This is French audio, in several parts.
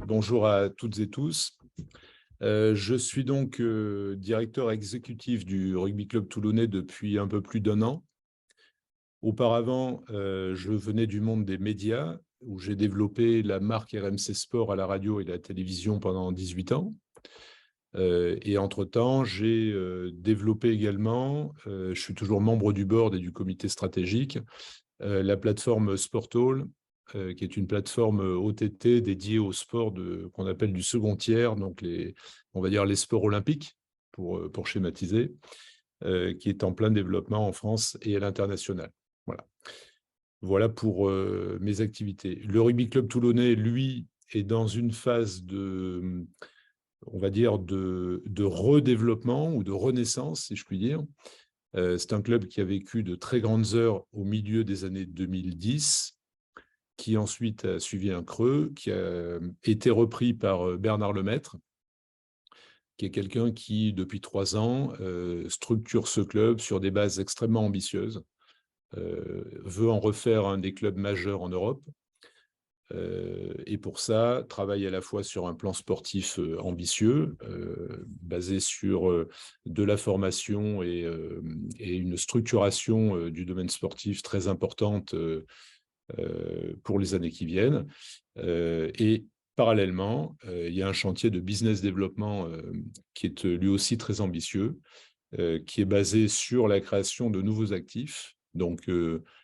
Bonjour à toutes et tous. Je suis donc directeur exécutif du Rugby Club Toulonnais depuis un peu plus d'un an. Auparavant, je venais du monde des médias, où j'ai développé la marque RMC Sport à la radio et la télévision pendant 18 ans. Et entre-temps, j'ai développé également, je suis toujours membre du board et du comité stratégique, la plateforme Sportall, qui est une plateforme OTT dédiée au sport qu'on appelle du second tiers, donc on va dire les sports olympiques, pour schématiser, qui est en plein développement en France et à l'international. Voilà pour mes activités. Le Rugby Club Toulonnais, lui, est dans une phase on va dire, de redéveloppement ou de renaissance, si je puis dire. C'est un club qui a vécu de très grandes heures au milieu des années 2010, qui ensuite a suivi un creux, qui a été repris par Bernard Lemaître, qui est quelqu'un qui, depuis 3 ans, structure ce club sur des bases extrêmement ambitieuses, veut en refaire un des clubs majeurs en Europe, et pour ça, travaille à la fois sur un plan sportif ambitieux, basé sur de la formation et une structuration du domaine sportif très importante pour les années qui viennent. Et parallèlement, il y a un chantier de business développement qui est lui aussi très ambitieux, qui est basé sur la création de nouveaux actifs. Donc,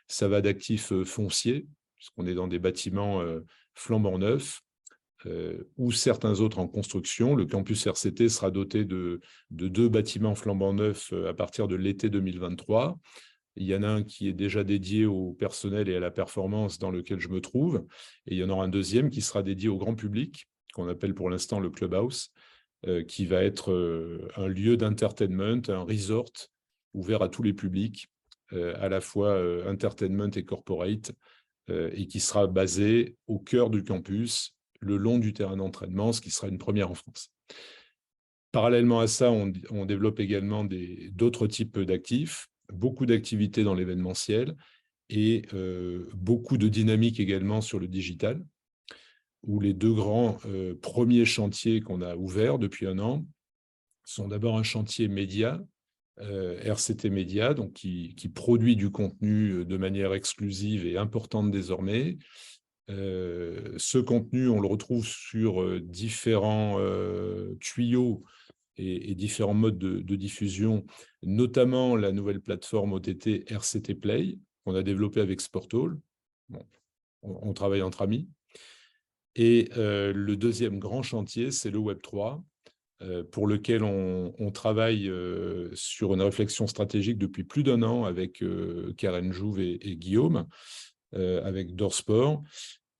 ça va d'actifs fonciers, puisqu'on est dans des bâtiments flambant neufs, ou certains autres en construction. Le campus RCT sera doté de 2 bâtiments flambant neufs à partir de l'été 2023. Il y en a un qui est déjà dédié au personnel et à la performance dans lequel je me trouve. Et il y en aura un deuxième qui sera dédié au grand public, qu'on appelle pour l'instant le Clubhouse, qui va être un lieu d'entertainment, un resort ouvert à tous les publics, à la fois entertainment et corporate, et qui sera basé au cœur du campus, le long du terrain d'entraînement, ce qui sera une première en France. Parallèlement à ça, on développe également d'autres types d'actifs, beaucoup d'activités dans l'événementiel et beaucoup de dynamique également sur le digital, où les 2 grands premiers chantiers qu'on a ouverts depuis un an sont d'abord un chantier média, RCT Média, donc qui produit du contenu de manière exclusive et importante désormais. Ce contenu, on le retrouve sur différents tuyaux et différents modes de diffusion, notamment la nouvelle plateforme OTT RCT Play, qu'on a développée avec Sportall. Bon, on travaille entre amis. Et le deuxième grand chantier, c'est le Web3, pour lequel on travaille sur une réflexion stratégique depuis plus d'1 an avec Karen Jouve et Guillaume, avec Dorsport.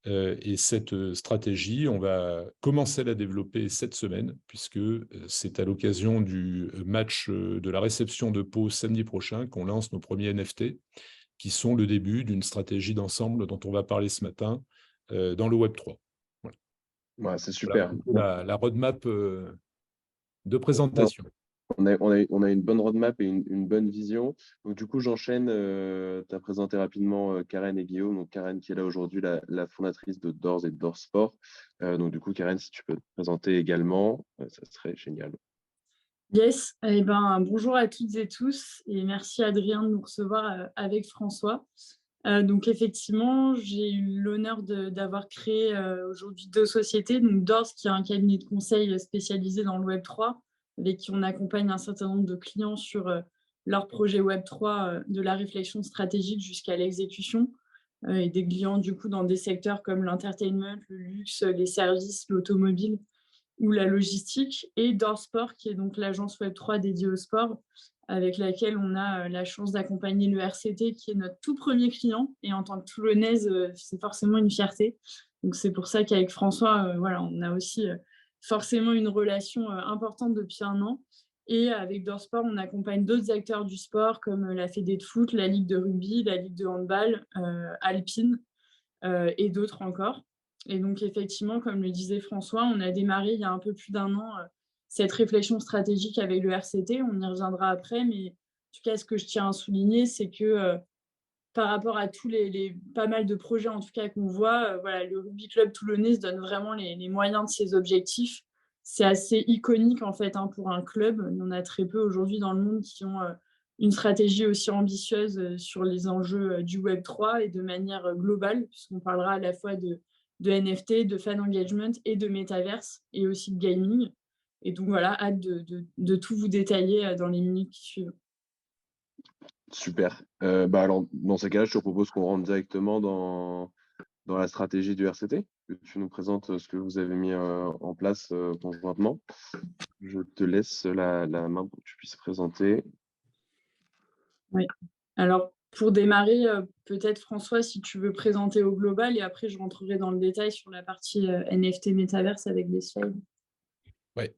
Et cette stratégie, on va commencer à la développer cette semaine, puisque c'est à l'occasion du match de la réception de Pau samedi prochain qu'on lance nos premiers NFT, qui sont le début d'une stratégie d'ensemble dont on va parler ce matin dans le Web3. Voilà. Ouais, c'est super. Voilà la roadmap de présentation. On a une bonne roadmap et une bonne vision. Donc, du coup, j'enchaîne. Tu as présenté rapidement Karen et Guillaume. Donc, Karen qui est là aujourd'hui, la fondatrice de Doors et Doors Sport. Donc, du coup, Karen, si tu peux te présenter également, ça serait génial. Yes, eh ben, bonjour à toutes et tous et merci Adrien de nous recevoir avec François. Donc effectivement, j'ai eu l'honneur d'avoir créé aujourd'hui 2 sociétés, donc Doors qui est un cabinet de conseil spécialisé dans le Web3, avec qui on accompagne un certain nombre de clients sur leur projet Web3, de la réflexion stratégique jusqu'à l'exécution, et des clients du coup dans des secteurs comme l'entertainment, le luxe, les services, l'automobile ou la logistique, et Dorsport, qui est donc l'agence Web3 dédiée au sport, avec laquelle on a la chance d'accompagner le RCT, qui est notre tout premier client. Et en tant que Toulonnaise, c'est forcément une fierté. Donc c'est pour ça qu'avec François, voilà, on a aussi forcément une relation importante depuis 1 an. Et avec Dorsport, on accompagne d'autres acteurs du sport, comme la Fédé de foot, la Ligue de rugby, la Ligue de handball, Alpine, et d'autres encore. Et donc, effectivement, comme le disait François, on a démarré il y a un peu plus d'1 an cette réflexion stratégique avec le RCT. On y reviendra après, mais en tout cas, ce que je tiens à souligner, c'est que par rapport à tous pas mal de projets en tout cas qu'on voit, voilà, le Rugby Club toulonnais se donne vraiment les moyens de ses objectifs. C'est assez iconique en fait pour un club. Il y en a très peu aujourd'hui dans le monde qui ont une stratégie aussi ambitieuse sur les enjeux du Web3 et de manière globale, puisqu'on parlera à la fois de NFT, de fan engagement et de métaverse et aussi de gaming. Et donc voilà, hâte de tout vous détailler dans les minutes qui suivent. Super. Alors, dans ces cas-là, je te propose qu'on rentre directement dans la stratégie du RCT, que tu nous présentes ce que vous avez mis en place conjointement. Je te laisse la main pour que tu puisses présenter. Oui. Alors, pour démarrer, peut-être François, si tu veux présenter au global, et après je rentrerai dans le détail sur la partie NFT Metaverse avec des slides. Ouais.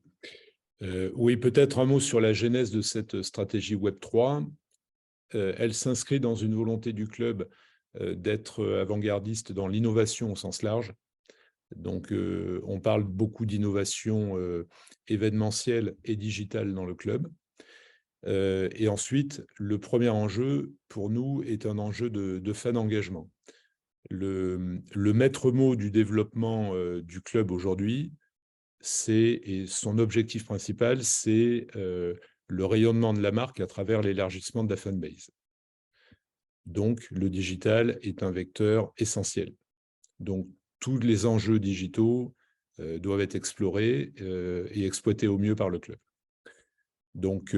Oui, peut-être un mot sur la genèse de cette stratégie Web3. Elle s'inscrit dans une volonté du club d'être avant-gardiste dans l'innovation au sens large. Donc, on parle beaucoup d'innovation événementielle et digitale dans le club. Et ensuite, le premier enjeu, pour nous, est un enjeu de fan engagement. Le maître mot du développement du club aujourd'hui, et son objectif principal, c'est le rayonnement de la marque à travers l'élargissement de la fanbase. Donc, le digital est un vecteur essentiel. Donc, tous les enjeux digitaux doivent être explorés et exploités au mieux par le club. Donc,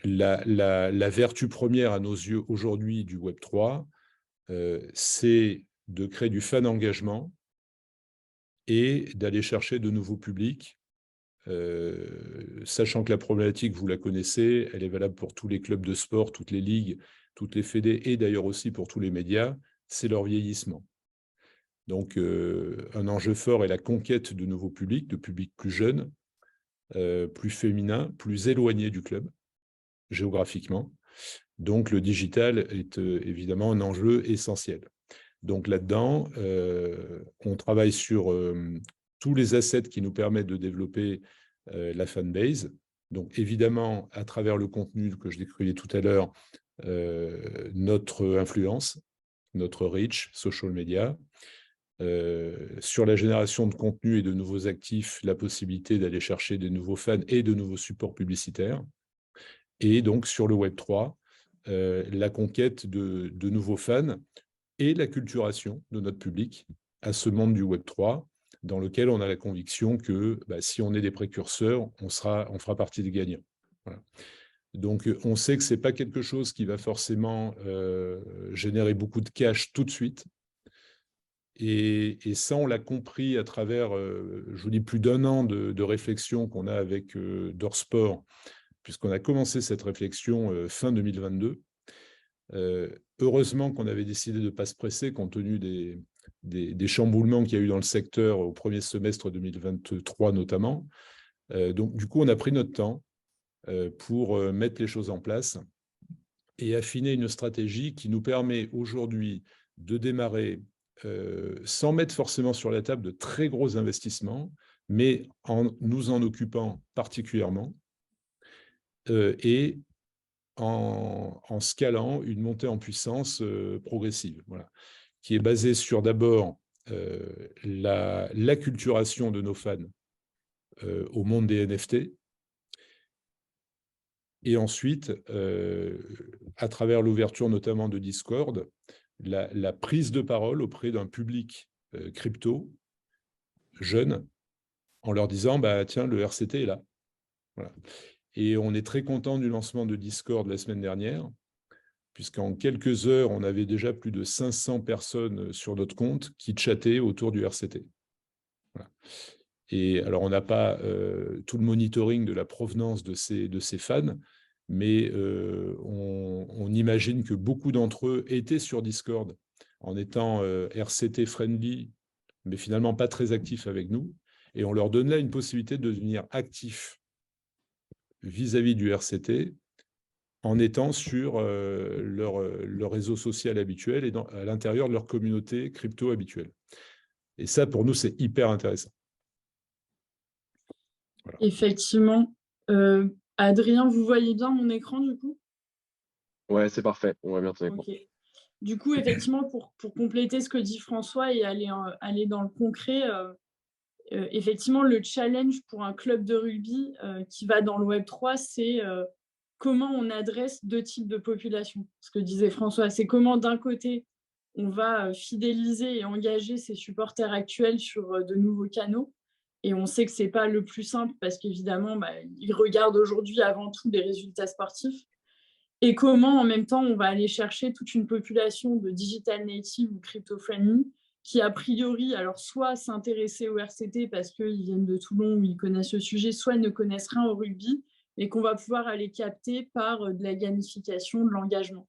la vertu première à nos yeux aujourd'hui du Web3, c'est de créer du fan engagement et d'aller chercher de nouveaux publics, sachant que la problématique, vous la connaissez, elle est valable pour tous les clubs de sport, toutes les ligues, toutes les fédés et d'ailleurs aussi pour tous les médias, c'est leur vieillissement. Donc, un enjeu fort est la conquête de nouveaux publics, de publics plus jeunes, plus féminins, plus éloignés du club, géographiquement. Donc, le digital est évidemment un enjeu essentiel. Donc, là-dedans, on travaille sur tous les assets qui nous permettent de développer la fanbase. Donc, évidemment, à travers le contenu que je décrivais tout à l'heure, notre influence, notre reach, social media, sur la génération de contenu et de nouveaux actifs, la possibilité d'aller chercher des nouveaux fans et de nouveaux supports publicitaires. Et donc, sur le Web3, la conquête de nouveaux fans et l'acculturation de notre public à ce monde du Web3, dans lequel on a la conviction que si on est des précurseurs, on fera partie des gagnants. Voilà. Donc, on sait que ce n'est pas quelque chose qui va forcément générer beaucoup de cash tout de suite. Et ça, on l'a compris à travers, je vous dis, plus d'un an de réflexion qu'on a avec Dorsport, puisqu'on a commencé cette réflexion fin 2022. Heureusement qu'on avait décidé de ne pas se presser, compte tenu des chamboulements qu'il y a eu dans le secteur au premier semestre 2023 notamment. Donc, du coup, on a pris notre temps pour mettre les choses en place et affiner une stratégie qui nous permet aujourd'hui de démarrer sans mettre forcément sur la table de très gros investissements, mais en nous en occupant particulièrement et en scalant une montée en puissance progressive, qui est basée sur d'abord l'acculturation de nos fans au monde des NFT, et ensuite, à travers l'ouverture notamment de Discord, la prise de parole auprès d'un public crypto jeune, en leur disant tiens, le RCT est là. Voilà. Et on est très content du lancement de Discord la semaine dernière, puisqu'en quelques heures, on avait déjà plus de 500 personnes sur notre compte qui chattaient autour du RCT. Voilà. Et alors, on n'a pas tout le monitoring de la provenance de ces fans, mais on imagine que beaucoup d'entre eux étaient sur Discord en étant RCT friendly, mais finalement pas très actifs avec nous. Et on leur donne là une possibilité de devenir actifs vis-à-vis du RCT en étant sur leur réseau social habituel et à l'intérieur de leur communauté crypto habituelle. Et ça, pour nous, c'est hyper intéressant. Voilà. Effectivement. Adrien, vous voyez bien mon écran du coup? Ouais, c'est parfait. On va bien ton écran. Okay. Du coup, effectivement, pour compléter ce que dit François et aller dans le concret, effectivement, le challenge pour un club de rugby qui va dans le Web3, c'est comment on adresse deux types de populations. Ce que disait François, c'est comment d'un côté, on va fidéliser et engager ses supporters actuels sur de nouveaux canaux. Et on sait que ce n'est pas le plus simple parce qu'évidemment, ils regardent aujourd'hui avant tout des résultats sportifs. Et comment, en même temps, on va aller chercher toute une population de digital native ou crypto-friendly qui, a priori, alors soit s'intéressaient au RCT parce qu'ils viennent de Toulon ou ils connaissent le sujet, soit ne connaissent rien au rugby et qu'on va pouvoir aller capter par de la gamification, de l'engagement.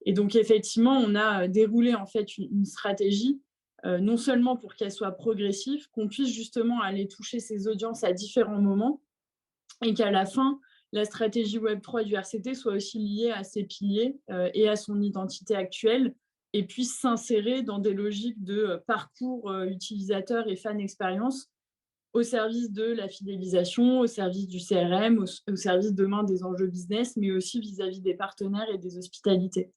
Et donc, effectivement, on a déroulé en fait une stratégie, non seulement pour qu'elle soit progressive, qu'on puisse justement aller toucher ces audiences à différents moments et qu'à la fin, la stratégie Web3 du RCT soit aussi liée à ses piliers et à son identité actuelle et puisse s'insérer dans des logiques de parcours utilisateur et fan expérience au service de la fidélisation, au service du CRM, au service demain des enjeux business, mais aussi vis-à-vis des partenaires et des hospitalités.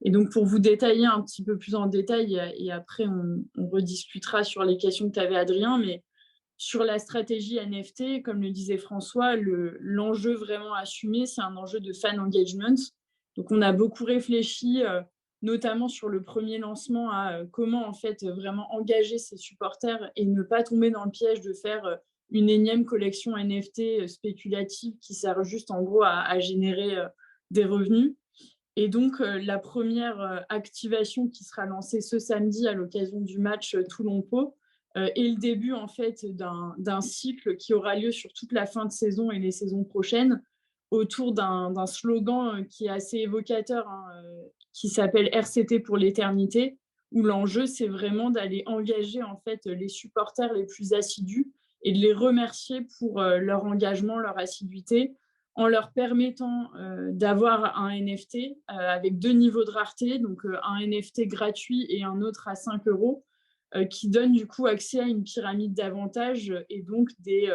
Et donc, pour vous détailler un petit peu plus en détail, et après, on rediscutera sur les questions que tu avais, Adrien, mais sur la stratégie NFT, comme le disait François, l'enjeu vraiment assumé, c'est un enjeu de fan engagement. Donc, on a beaucoup réfléchi, notamment sur le premier lancement, à comment en fait vraiment engager ses supporters et ne pas tomber dans le piège de faire une énième collection NFT spéculative qui sert juste en gros à générer des revenus. Et donc, la première activation qui sera lancée ce samedi à l'occasion du match Toulon-Pau est le début en fait d'un cycle qui aura lieu sur toute la fin de saison et les saisons prochaines autour d'un slogan qui est assez évocateur, qui s'appelle RCT pour l'éternité, où l'enjeu, c'est vraiment d'aller engager en fait les supporters les plus assidus et de les remercier pour leur engagement, leur assiduité, en leur permettant d'avoir un NFT avec deux niveaux de rareté, donc un NFT gratuit et un autre à 5 euros, qui donne du coup accès à une pyramide d'avantages et donc des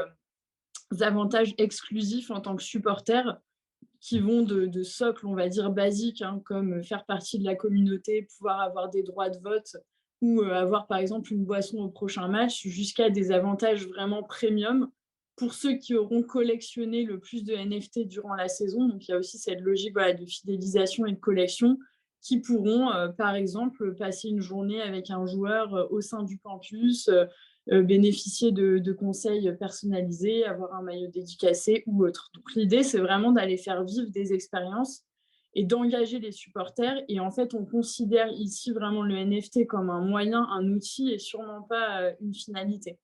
avantages exclusifs en tant que supporter qui vont de socles, on va dire, basiques, comme faire partie de la communauté, pouvoir avoir des droits de vote ou avoir par exemple une boisson au prochain match, jusqu'à des avantages vraiment premium pour ceux qui auront collectionné le plus de NFT durant la saison. Donc il y a aussi cette logique de fidélisation et de collection qui pourront, par exemple, passer une journée avec un joueur au sein du campus, bénéficier de conseils personnalisés, avoir un maillot dédicacé ou autre. Donc l'idée, c'est vraiment d'aller faire vivre des expériences et d'engager les supporters. Et en fait, on considère ici vraiment le NFT comme un moyen, un outil et sûrement pas une finalité.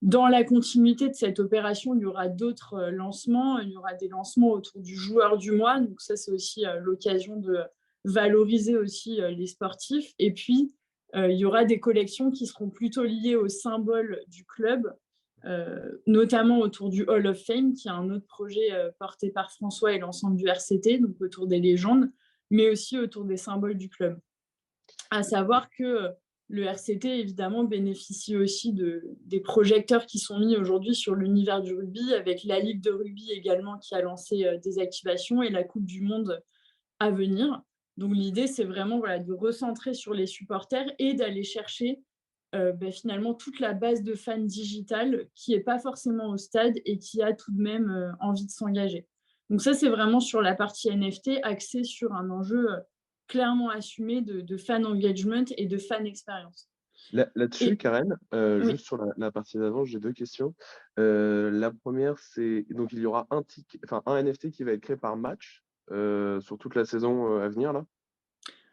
Dans la continuité de cette opération, il y aura d'autres lancements. Il y aura des lancements autour du joueur du mois. Donc ça, c'est aussi l'occasion de valoriser aussi les sportifs. Et puis, il y aura des collections qui seront plutôt liées au symbole du club, notamment autour du Hall of Fame, qui est un autre projet porté par François et l'ensemble du RCT, donc autour des légendes, mais aussi autour des symboles du club. À savoir que le RCT, évidemment, bénéficie aussi des projecteurs qui sont mis aujourd'hui sur l'univers du rugby, avec la Ligue de rugby également qui a lancé des activations et la Coupe du Monde à venir. Donc l'idée, c'est vraiment de recentrer sur les supporters et d'aller chercher finalement toute la base de fans digitale qui n'est pas forcément au stade et qui a tout de même envie de s'engager. Donc ça, c'est vraiment sur la partie NFT, axée sur un enjeu clairement assumé de fan engagement et de fan expérience. Là-dessus, Karen, Oui. juste sur la partie d'avant, j'ai deux questions. La première, c'est donc il y aura un NFT qui va être créé par match sur toute la saison à venir là.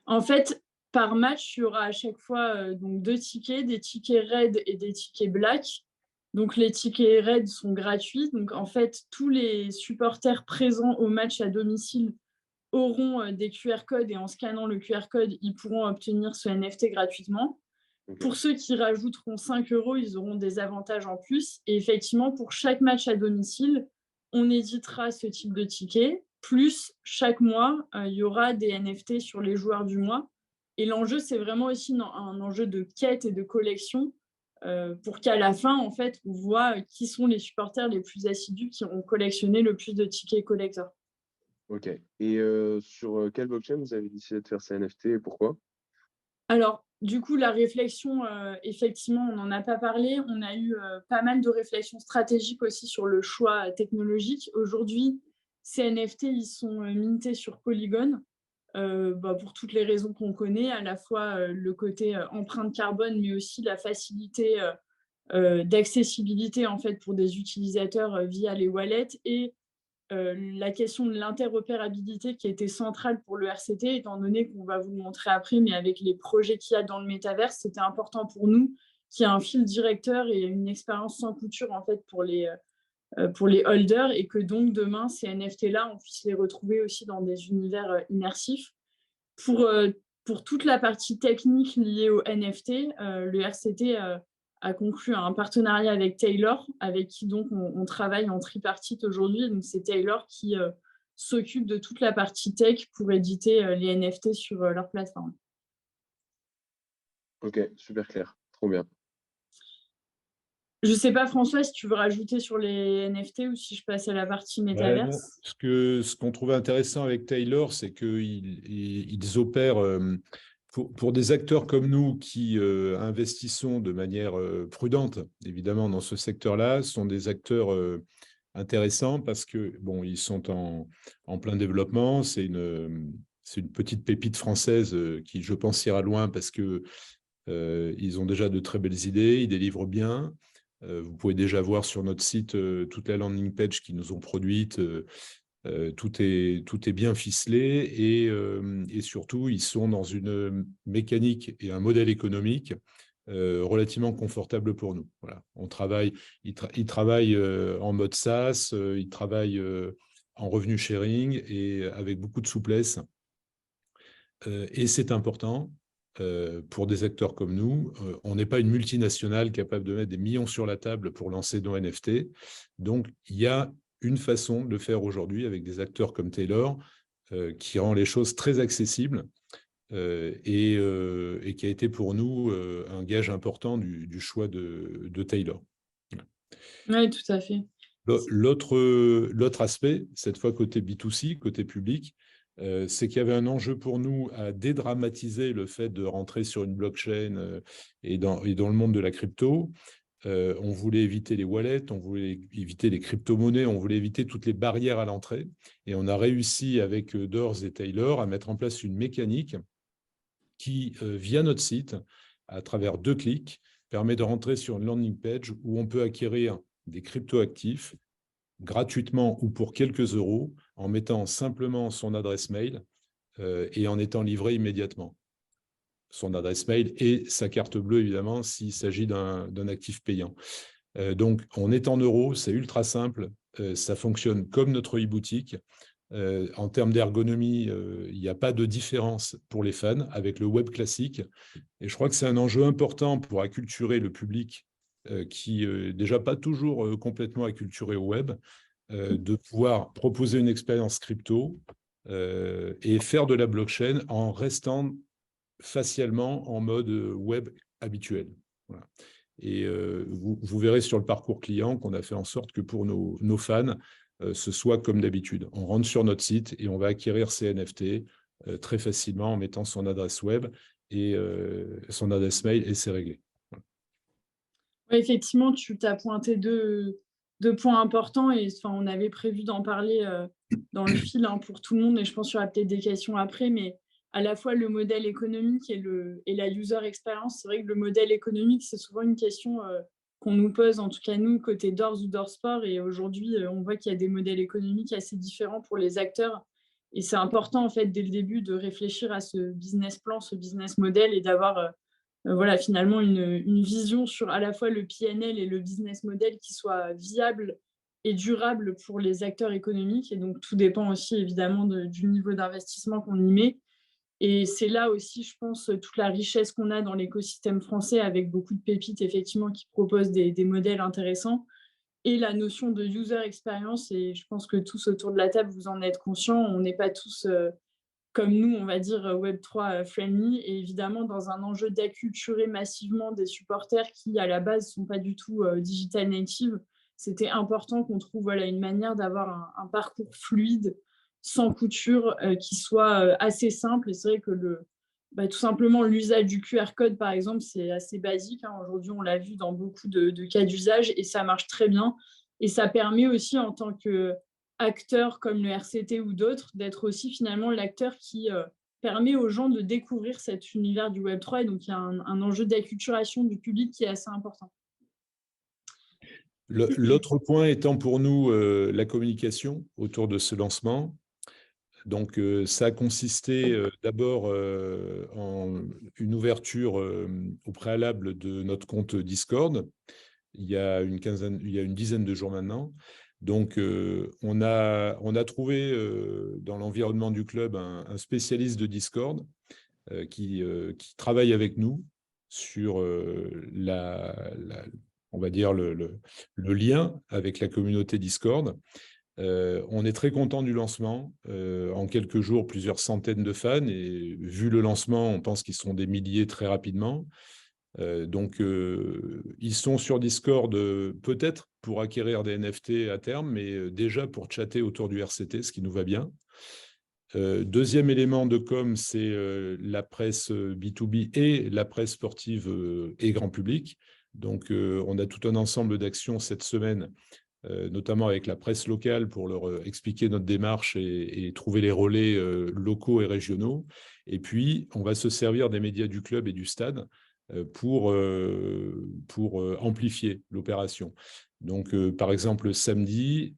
En fait, par match, il y aura à chaque fois donc 2 tickets, des tickets red et des tickets black. Donc les tickets red sont gratuits. Donc en fait, tous les supporters présents au match à domicile auront des QR codes et en scannant le QR code, ils pourront obtenir ce NFT gratuitement. Okay. Pour ceux qui rajouteront 5 euros, ils auront des avantages en plus. Et effectivement, pour chaque match à domicile, on éditera ce type de ticket. Plus, chaque mois, il y aura des NFT sur les joueurs du mois. Et l'enjeu, c'est vraiment aussi un enjeu de quête et de collection pour qu'à la fin, en fait, on voit qui sont les supporters les plus assidus qui ont collectionné le plus de tickets collector. Ok. Et sur quelle blockchain vous avez décidé de faire ces NFT et pourquoi? Alors, du coup, la réflexion, effectivement, on n'en a pas parlé. On a eu pas mal de réflexions stratégiques aussi sur le choix technologique. Aujourd'hui, ces NFT, ils sont mintés sur Polygon, pour toutes les raisons qu'on connaît, à la fois le côté empreinte carbone, mais aussi la facilité d'accessibilité en fait, pour des utilisateurs via les wallets et la question de l'interopérabilité qui était centrale pour le RCT, étant donné qu'on va vous le montrer après, mais avec les projets qu'il y a dans le métaverse, c'était important pour nous qu'il y ait un fil directeur et une expérience sans couture en fait pour les holders et que donc demain, ces NFT-là, on puisse les retrouver aussi dans des univers immersifs. Pour, pour toute la partie technique liée au NFT, le RCT a conclu un partenariat avec Taylor, avec qui donc on travaille en tripartite aujourd'hui. Donc c'est Taylor qui s'occupe de toute la partie tech pour éditer les NFT sur leur plateforme. Ok, super clair, trop bien. Je sais pas, François, si tu veux rajouter sur les NFT ou si je passe à la partie Ouais, métaverse. ce qu'on trouvait intéressant avec Taylor, c'est qu'ils opèrent pour des acteurs comme nous qui investissons de manière prudente, évidemment, dans ce secteur-là, sont des acteurs intéressants parce que bon, ils sont en plein développement. C'est une petite pépite française qui, je pense, ira loin parce que ils ont déjà de très belles idées, ils délivrent bien. Vous pouvez déjà voir sur notre site toute la landing page qu'ils nous ont produite. Tout est bien ficelé et surtout, ils sont dans une mécanique et un modèle économique relativement confortable pour nous. Voilà. Ils travaillent en mode SaaS, ils travaillent en revenu sharing et avec beaucoup de souplesse. Et c'est important pour des acteurs comme nous. On n'est pas une multinationale capable de mettre des millions sur la table pour lancer nos NFT. Donc, il y a une façon de le faire aujourd'hui avec des acteurs comme Taylor qui rend les choses très accessibles et qui a été pour nous un gage important du choix de Taylor. Oui, tout à fait. L'autre aspect, cette fois côté B2C, côté public, c'est qu'il y avait un enjeu pour nous à dédramatiser le fait de rentrer sur une blockchain et dans le monde de la crypto. On voulait éviter les wallets, on voulait éviter les crypto-monnaies, on voulait éviter toutes les barrières à l'entrée. Et on a réussi avec Doors et Taylor à mettre en place une mécanique qui, via notre site, à travers 2 clics, permet de rentrer sur une landing page où on peut acquérir des crypto-actifs gratuitement ou pour quelques euros en mettant simplement son adresse mail et en étant livré immédiatement. Son adresse mail et sa carte bleue, évidemment, s'il s'agit d'un actif payant. Donc, on est en euros, c'est ultra simple, ça fonctionne comme notre e-boutique. En termes d'ergonomie, il n'y a pas de différence pour les fans avec le web classique. Et je crois que c'est un enjeu important pour acculturer le public qui n'est déjà pas toujours complètement acculturé au web, de pouvoir proposer une expérience crypto et faire de la blockchain en restant facialement en mode web habituel. Voilà. Et vous verrez sur le parcours client qu'on a fait en sorte que pour nos fans, ce soit comme d'habitude. On rentre sur notre site et on va acquérir ces NFT très facilement en mettant son adresse web et son adresse mail et c'est réglé. Voilà. Ouais, effectivement, tu t'as pointé deux points importants et enfin, on avait prévu d'en parler dans le fil pour tout le monde et je pense qu'il y aura peut-être des questions après, mais à la fois le modèle économique et la user experience, c'est vrai que le modèle économique, c'est souvent une question qu'on nous pose, en tout cas nous, côté Doors ou Doors Sport, et aujourd'hui, on voit qu'il y a des modèles économiques assez différents pour les acteurs et c'est important, en fait, dès le début, de réfléchir à ce business plan, ce business model et d'avoir voilà, finalement une vision sur à la fois le PNL et le business model qui soit viable et durable pour les acteurs économiques. Et donc, tout dépend aussi évidemment du niveau d'investissement qu'on y met. Et c'est là aussi, je pense, toute la richesse qu'on a dans l'écosystème français avec beaucoup de pépites, effectivement, qui proposent des modèles intéressants. Et la notion de user experience, et je pense que tous autour de la table, vous en êtes conscients, on n'est pas tous comme nous, on va dire Web3 friendly, et évidemment dans un enjeu d'acculturer massivement des supporters qui, à la base, ne sont pas du tout digital native, c'était important qu'on trouve voilà, une manière d'avoir un parcours fluide, sans couture, qui soit assez simple. Et c'est vrai que tout simplement l'usage du QR code, par exemple, c'est assez basique. Aujourd'hui, on l'a vu dans beaucoup de cas d'usage et ça marche très bien. Et ça permet aussi, en tant qu'acteur comme le RCT ou d'autres, d'être aussi finalement l'acteur qui permet aux gens de découvrir cet univers du Web3. Et donc, il y a un enjeu d'acculturation du public qui est assez important. L'autre point étant pour nous la communication autour de ce lancement. Donc, ça a consisté d'abord en une ouverture au préalable de notre compte Discord il y a une dizaine de jours maintenant. Donc, on a trouvé dans l'environnement du club un spécialiste de Discord qui travaille avec nous sur on va dire le lien avec la communauté Discord. On est très content du lancement. En quelques jours, plusieurs centaines de fans. Et vu le lancement, on pense qu'ils seront des milliers très rapidement. Donc, ils sont sur Discord peut-être pour acquérir des NFT à terme, mais déjà pour chatter autour du RCT, ce qui nous va bien. Deuxième élément de com, c'est la presse B2B et la presse sportive et grand public. Donc, on a tout un ensemble d'actions cette semaine, notamment avec la presse locale pour leur expliquer notre démarche et trouver les relais locaux et régionaux. Et puis, on va se servir des médias du club et du stade pour amplifier l'opération. Donc, par exemple, samedi,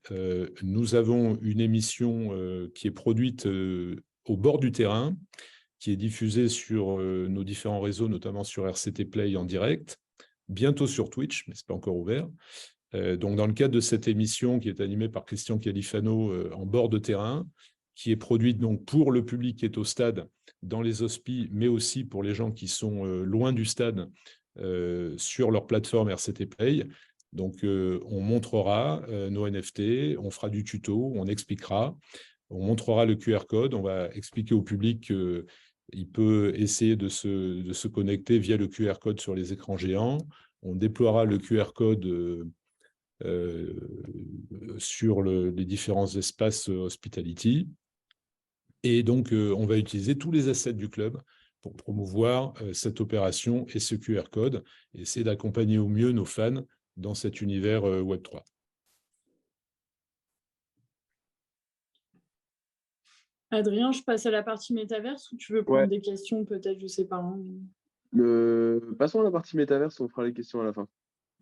nous avons une émission qui est produite au bord du terrain, qui est diffusée sur nos différents réseaux, notamment sur RCT Play en direct, bientôt sur Twitch, mais ce n'est pas encore ouvert. Donc, dans le cadre de cette émission qui est animée par Christian Califano en bord de terrain, qui est produite donc pour le public qui est au stade, dans les hospices, mais aussi pour les gens qui sont loin du stade sur leur plateforme RCT Play. Donc, on montrera nos NFT, on fera du tuto, on expliquera, on montrera le QR code, on va expliquer au public qu'il peut essayer de se connecter via le QR code sur les écrans géants. On déploiera le QR code sur les différents espaces hospitality. Et donc, on va utiliser tous les assets du club pour promouvoir cette opération et ce QR code, et essayer d'accompagner au mieux nos fans dans cet univers Web3. Adrien, je passe à la partie métaverse ou tu veux prendre des questions peut-être, je ne sais pas. Passons à la partie métaverse, on fera les questions à la fin.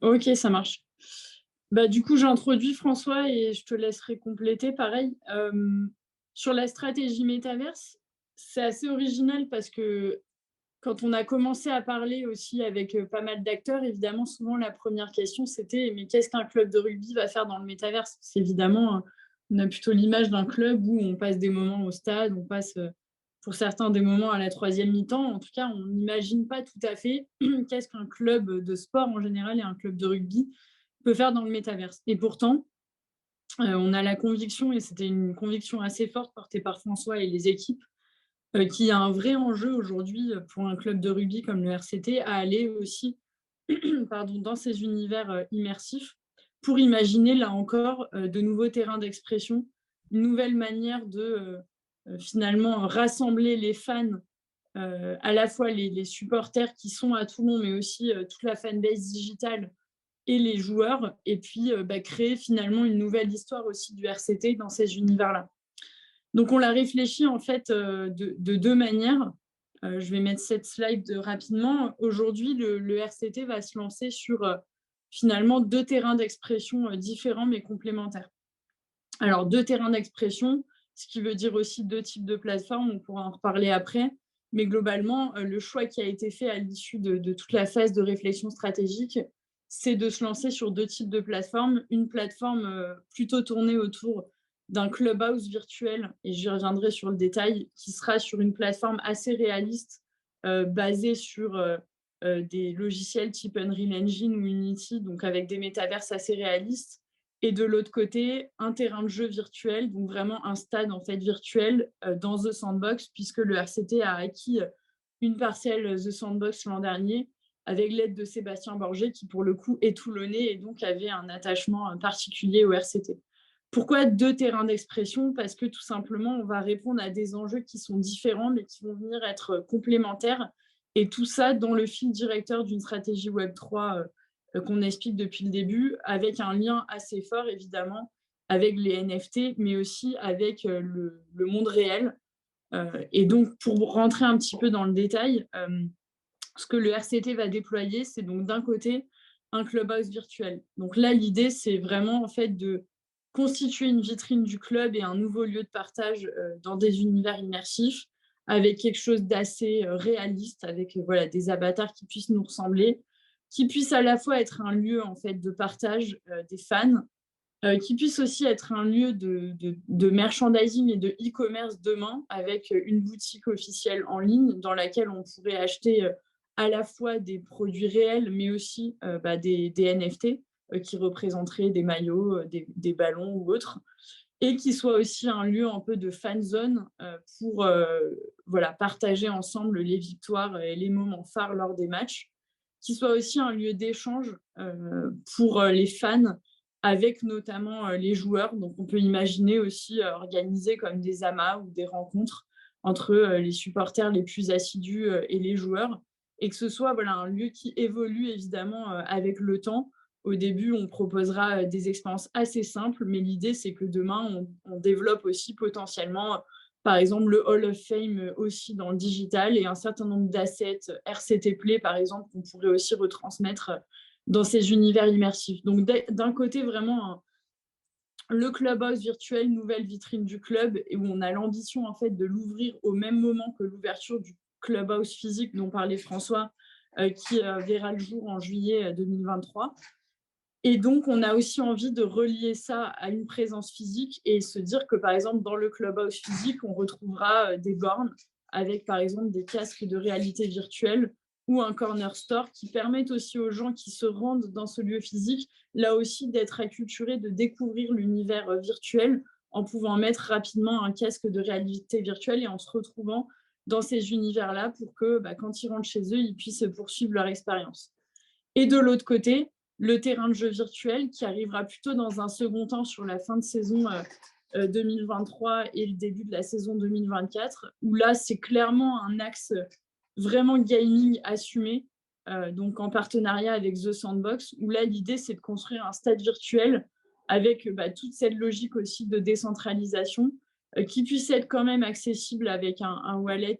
Ok, ça marche. Du coup, j'introduis François et je te laisserai compléter. Pareil, sur la stratégie métaverse, c'est assez original parce que quand on a commencé à parler aussi avec pas mal d'acteurs, évidemment, souvent la première question, c'était « mais qu'est-ce qu'un club de rugby va faire dans le métaverse ?» Parce qu'évidemment, on a plutôt l'image d'un club où on passe des moments au stade, on passe pour certains des moments à la troisième mi-temps. En tout cas, on n'imagine pas tout à fait qu'est-ce qu'un club de sport en général et un club de rugby peut faire dans le métaverse. Et pourtant, on a la conviction, et c'était une conviction assez forte portée par François et les équipes, qu'il y a un vrai enjeu aujourd'hui pour un club de rugby comme le RCT à aller aussi dans ces univers immersifs pour imaginer, là encore, de nouveaux terrains d'expression, une nouvelle manière de finalement rassembler les fans, à la fois les supporters qui sont à Toulon, mais aussi toute la fanbase digitale et les joueurs, et puis créer finalement une nouvelle histoire aussi du RCT dans ces univers-là. Donc, on l'a réfléchi en fait de deux manières. Je vais mettre cette slide rapidement. Aujourd'hui, le RCT va se lancer sur finalement deux terrains d'expression différents mais complémentaires. Alors, deux terrains d'expression, ce qui veut dire aussi deux types de plateformes, on pourra en reparler après. Mais globalement, le choix qui a été fait à l'issue de toute la phase de réflexion stratégique, c'est de se lancer sur deux types de plateformes. Une plateforme plutôt tournée autour d'un clubhouse virtuel, et j'y reviendrai sur le détail, qui sera sur une plateforme assez réaliste, basée sur des logiciels type Unreal Engine ou Unity, donc avec des métaverses assez réalistes. Et de l'autre côté, un terrain de jeu virtuel, donc vraiment un stade en fait virtuel dans The Sandbox, puisque le RCT a acquis une parcelle The Sandbox l'an dernier, avec l'aide de Sébastien Borgé, qui pour le coup est toulonnais et donc avait un attachement particulier au RCT. Pourquoi 2 terrains d'expression? Parce que tout simplement, on va répondre à des enjeux qui sont différents, mais qui vont venir être complémentaires. Et tout ça dans le fil directeur d'une stratégie Web3 qu'on explique depuis le début, avec un lien assez fort, évidemment, avec les NFT, mais aussi avec le monde réel. Et donc, pour rentrer un petit peu dans le détail, ce que le RCT va déployer, c'est donc d'un côté un clubhouse virtuel. Donc là, l'idée, c'est vraiment en fait de constituer une vitrine du club et un nouveau lieu de partage dans des univers immersifs avec quelque chose d'assez réaliste, avec voilà, des avatars qui puissent nous ressembler, qui puissent à la fois être un lieu en fait de partage des fans, qui puisse aussi être un lieu de merchandising et de e-commerce demain, avec une boutique officielle en ligne dans laquelle on pourrait acheter à la fois des produits réels, mais aussi des NFT qui représenteraient des maillots, des ballons ou autres, et qui soit aussi un lieu un peu de fan zone pour voilà, partager ensemble les victoires et les moments phares lors des matchs, qui soit aussi un lieu d'échange pour les fans, avec notamment les joueurs. Donc, on peut imaginer aussi organiser comme des amas ou des rencontres entre les supporters les plus assidus et les joueurs, et que ce soit voilà, un lieu qui évolue évidemment avec le temps. Au début, on proposera des expériences assez simples, mais l'idée, c'est que demain, on développe aussi potentiellement, par exemple, le Hall of Fame aussi dans le digital, et un certain nombre d'assets RCT Play, par exemple, qu'on pourrait aussi retransmettre dans ces univers immersifs. Donc, d'un côté, vraiment, le clubhouse virtuel, nouvelle vitrine du club, et où on a l'ambition en fait de l'ouvrir au même moment que l'ouverture du clubhouse physique dont parlait François, qui verra le jour en juillet 2023. Et donc, on a aussi envie de relier ça à une présence physique et se dire que, par exemple, dans le clubhouse physique, on retrouvera des bornes avec, par exemple, des casques de réalité virtuelle ou un corner store qui permettent aussi aux gens qui se rendent dans ce lieu physique, là aussi, d'être acculturés, de découvrir l'univers virtuel en pouvant mettre rapidement un casque de réalité virtuelle et en se retrouvant dans ces univers-là pour que, quand ils rentrent chez eux, ils puissent poursuivre leur expérience. Et de l'autre côté, le terrain de jeu virtuel qui arrivera plutôt dans un second temps sur la fin de saison 2023 et le début de la saison 2024, où là, c'est clairement un axe vraiment gaming assumé, donc en partenariat avec The Sandbox, où là, l'idée, c'est de construire un stade virtuel avec toute cette logique aussi de décentralisation, qui puisse être quand même accessible avec un wallet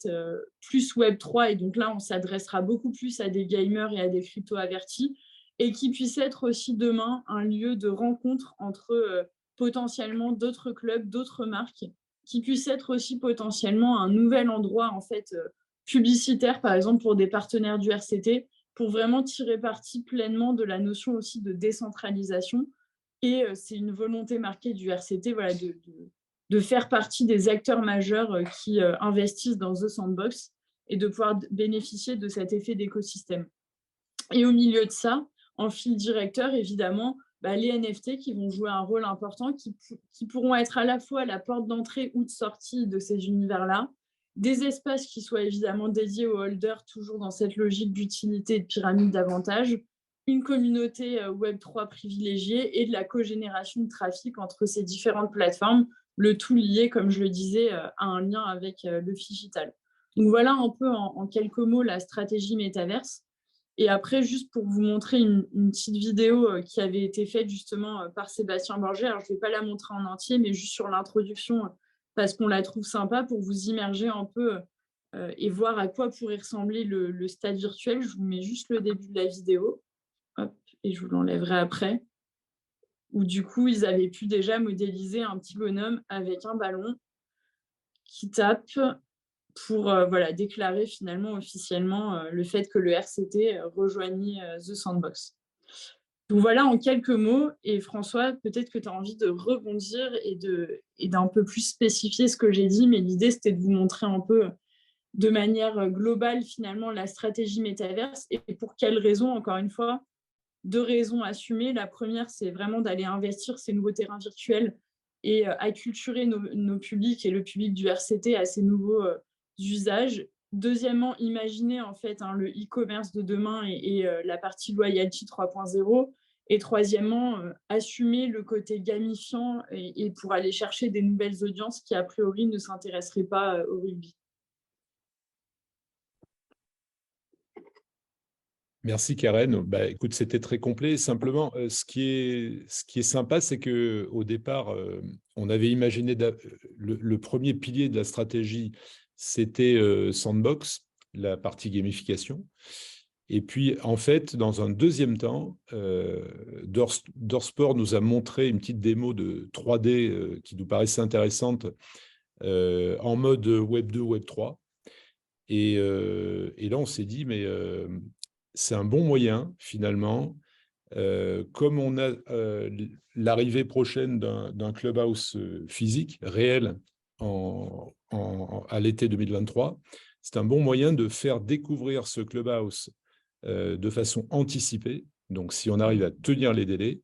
plus Web3, et donc là, on s'adressera beaucoup plus à des gamers et à des crypto-avertis, et qui puisse être aussi demain un lieu de rencontre entre potentiellement d'autres clubs, d'autres marques, qui puisse être aussi potentiellement un nouvel endroit en fait publicitaire, par exemple pour des partenaires du RCT, pour vraiment tirer parti pleinement de la notion aussi de décentralisation. Et c'est une volonté marquée du RCT, voilà, de faire partie des acteurs majeurs qui investissent dans The Sandbox et de pouvoir bénéficier de cet effet d'écosystème. Et au milieu de ça, en fil directeur, évidemment, les NFT qui vont jouer un rôle important, qui pourront être à la fois la porte d'entrée ou de sortie de ces univers-là, des espaces qui soient évidemment dédiés aux holders, toujours dans cette logique d'utilité et de pyramide d'avantages, une communauté Web3 privilégiée et de la cogénération de trafic entre ces différentes plateformes, le tout lié, comme je le disais, à un lien avec le digital. Donc voilà un peu en quelques mots la stratégie métaverse. Et après, juste pour vous montrer une petite vidéo qui avait été faite justement par Sébastien Borget. Alors, je ne vais pas la montrer en entier, mais juste sur l'introduction, parce qu'on la trouve sympa, pour vous immerger un peu et voir à quoi pourrait ressembler le stade virtuel. Je vous mets juste le début de la vidéo. Hop, et je vous l'enlèverai après. Où du coup, ils avaient pu déjà modéliser un petit bonhomme avec un ballon qui tape pour voilà, déclarer finalement officiellement le fait que le RCT rejoignit The Sandbox. Donc voilà en quelques mots. Et François, peut-être que tu as envie de rebondir et d'un peu plus spécifier ce que j'ai dit, mais l'idée, c'était de vous montrer un peu de manière globale finalement la stratégie métaverse et pour quelles raisons, encore une fois. 2 raisons assumées. La première, c'est vraiment d'aller investir ces nouveaux terrains virtuels et acculturer nos publics et le public du RCT à ces nouveaux usages. Deuxièmement, imaginer en fait le e-commerce de demain et la partie loyalty 3.0. Et troisièmement, assumer le côté gamifiant et pour aller chercher des nouvelles audiences qui, a priori, ne s'intéresseraient pas au rugby. Merci Karen. Bah, écoute, c'était très complet. Simplement, ce qui est sympa, c'est qu'au départ, on avait imaginé le premier pilier de la stratégie, c'était Sandbox, la partie gamification. Et puis, en fait, dans un deuxième temps, Dorsport nous a montré une petite démo de 3D qui nous paraissait intéressante en mode Web 2, Web 3. Et là, on s'est dit, mais c'est un bon moyen, finalement, comme on a l'arrivée prochaine d'un clubhouse physique, réel, à l'été 2023, c'est un bon moyen de faire découvrir ce clubhouse de façon anticipée. Donc, si on arrive à tenir les délais,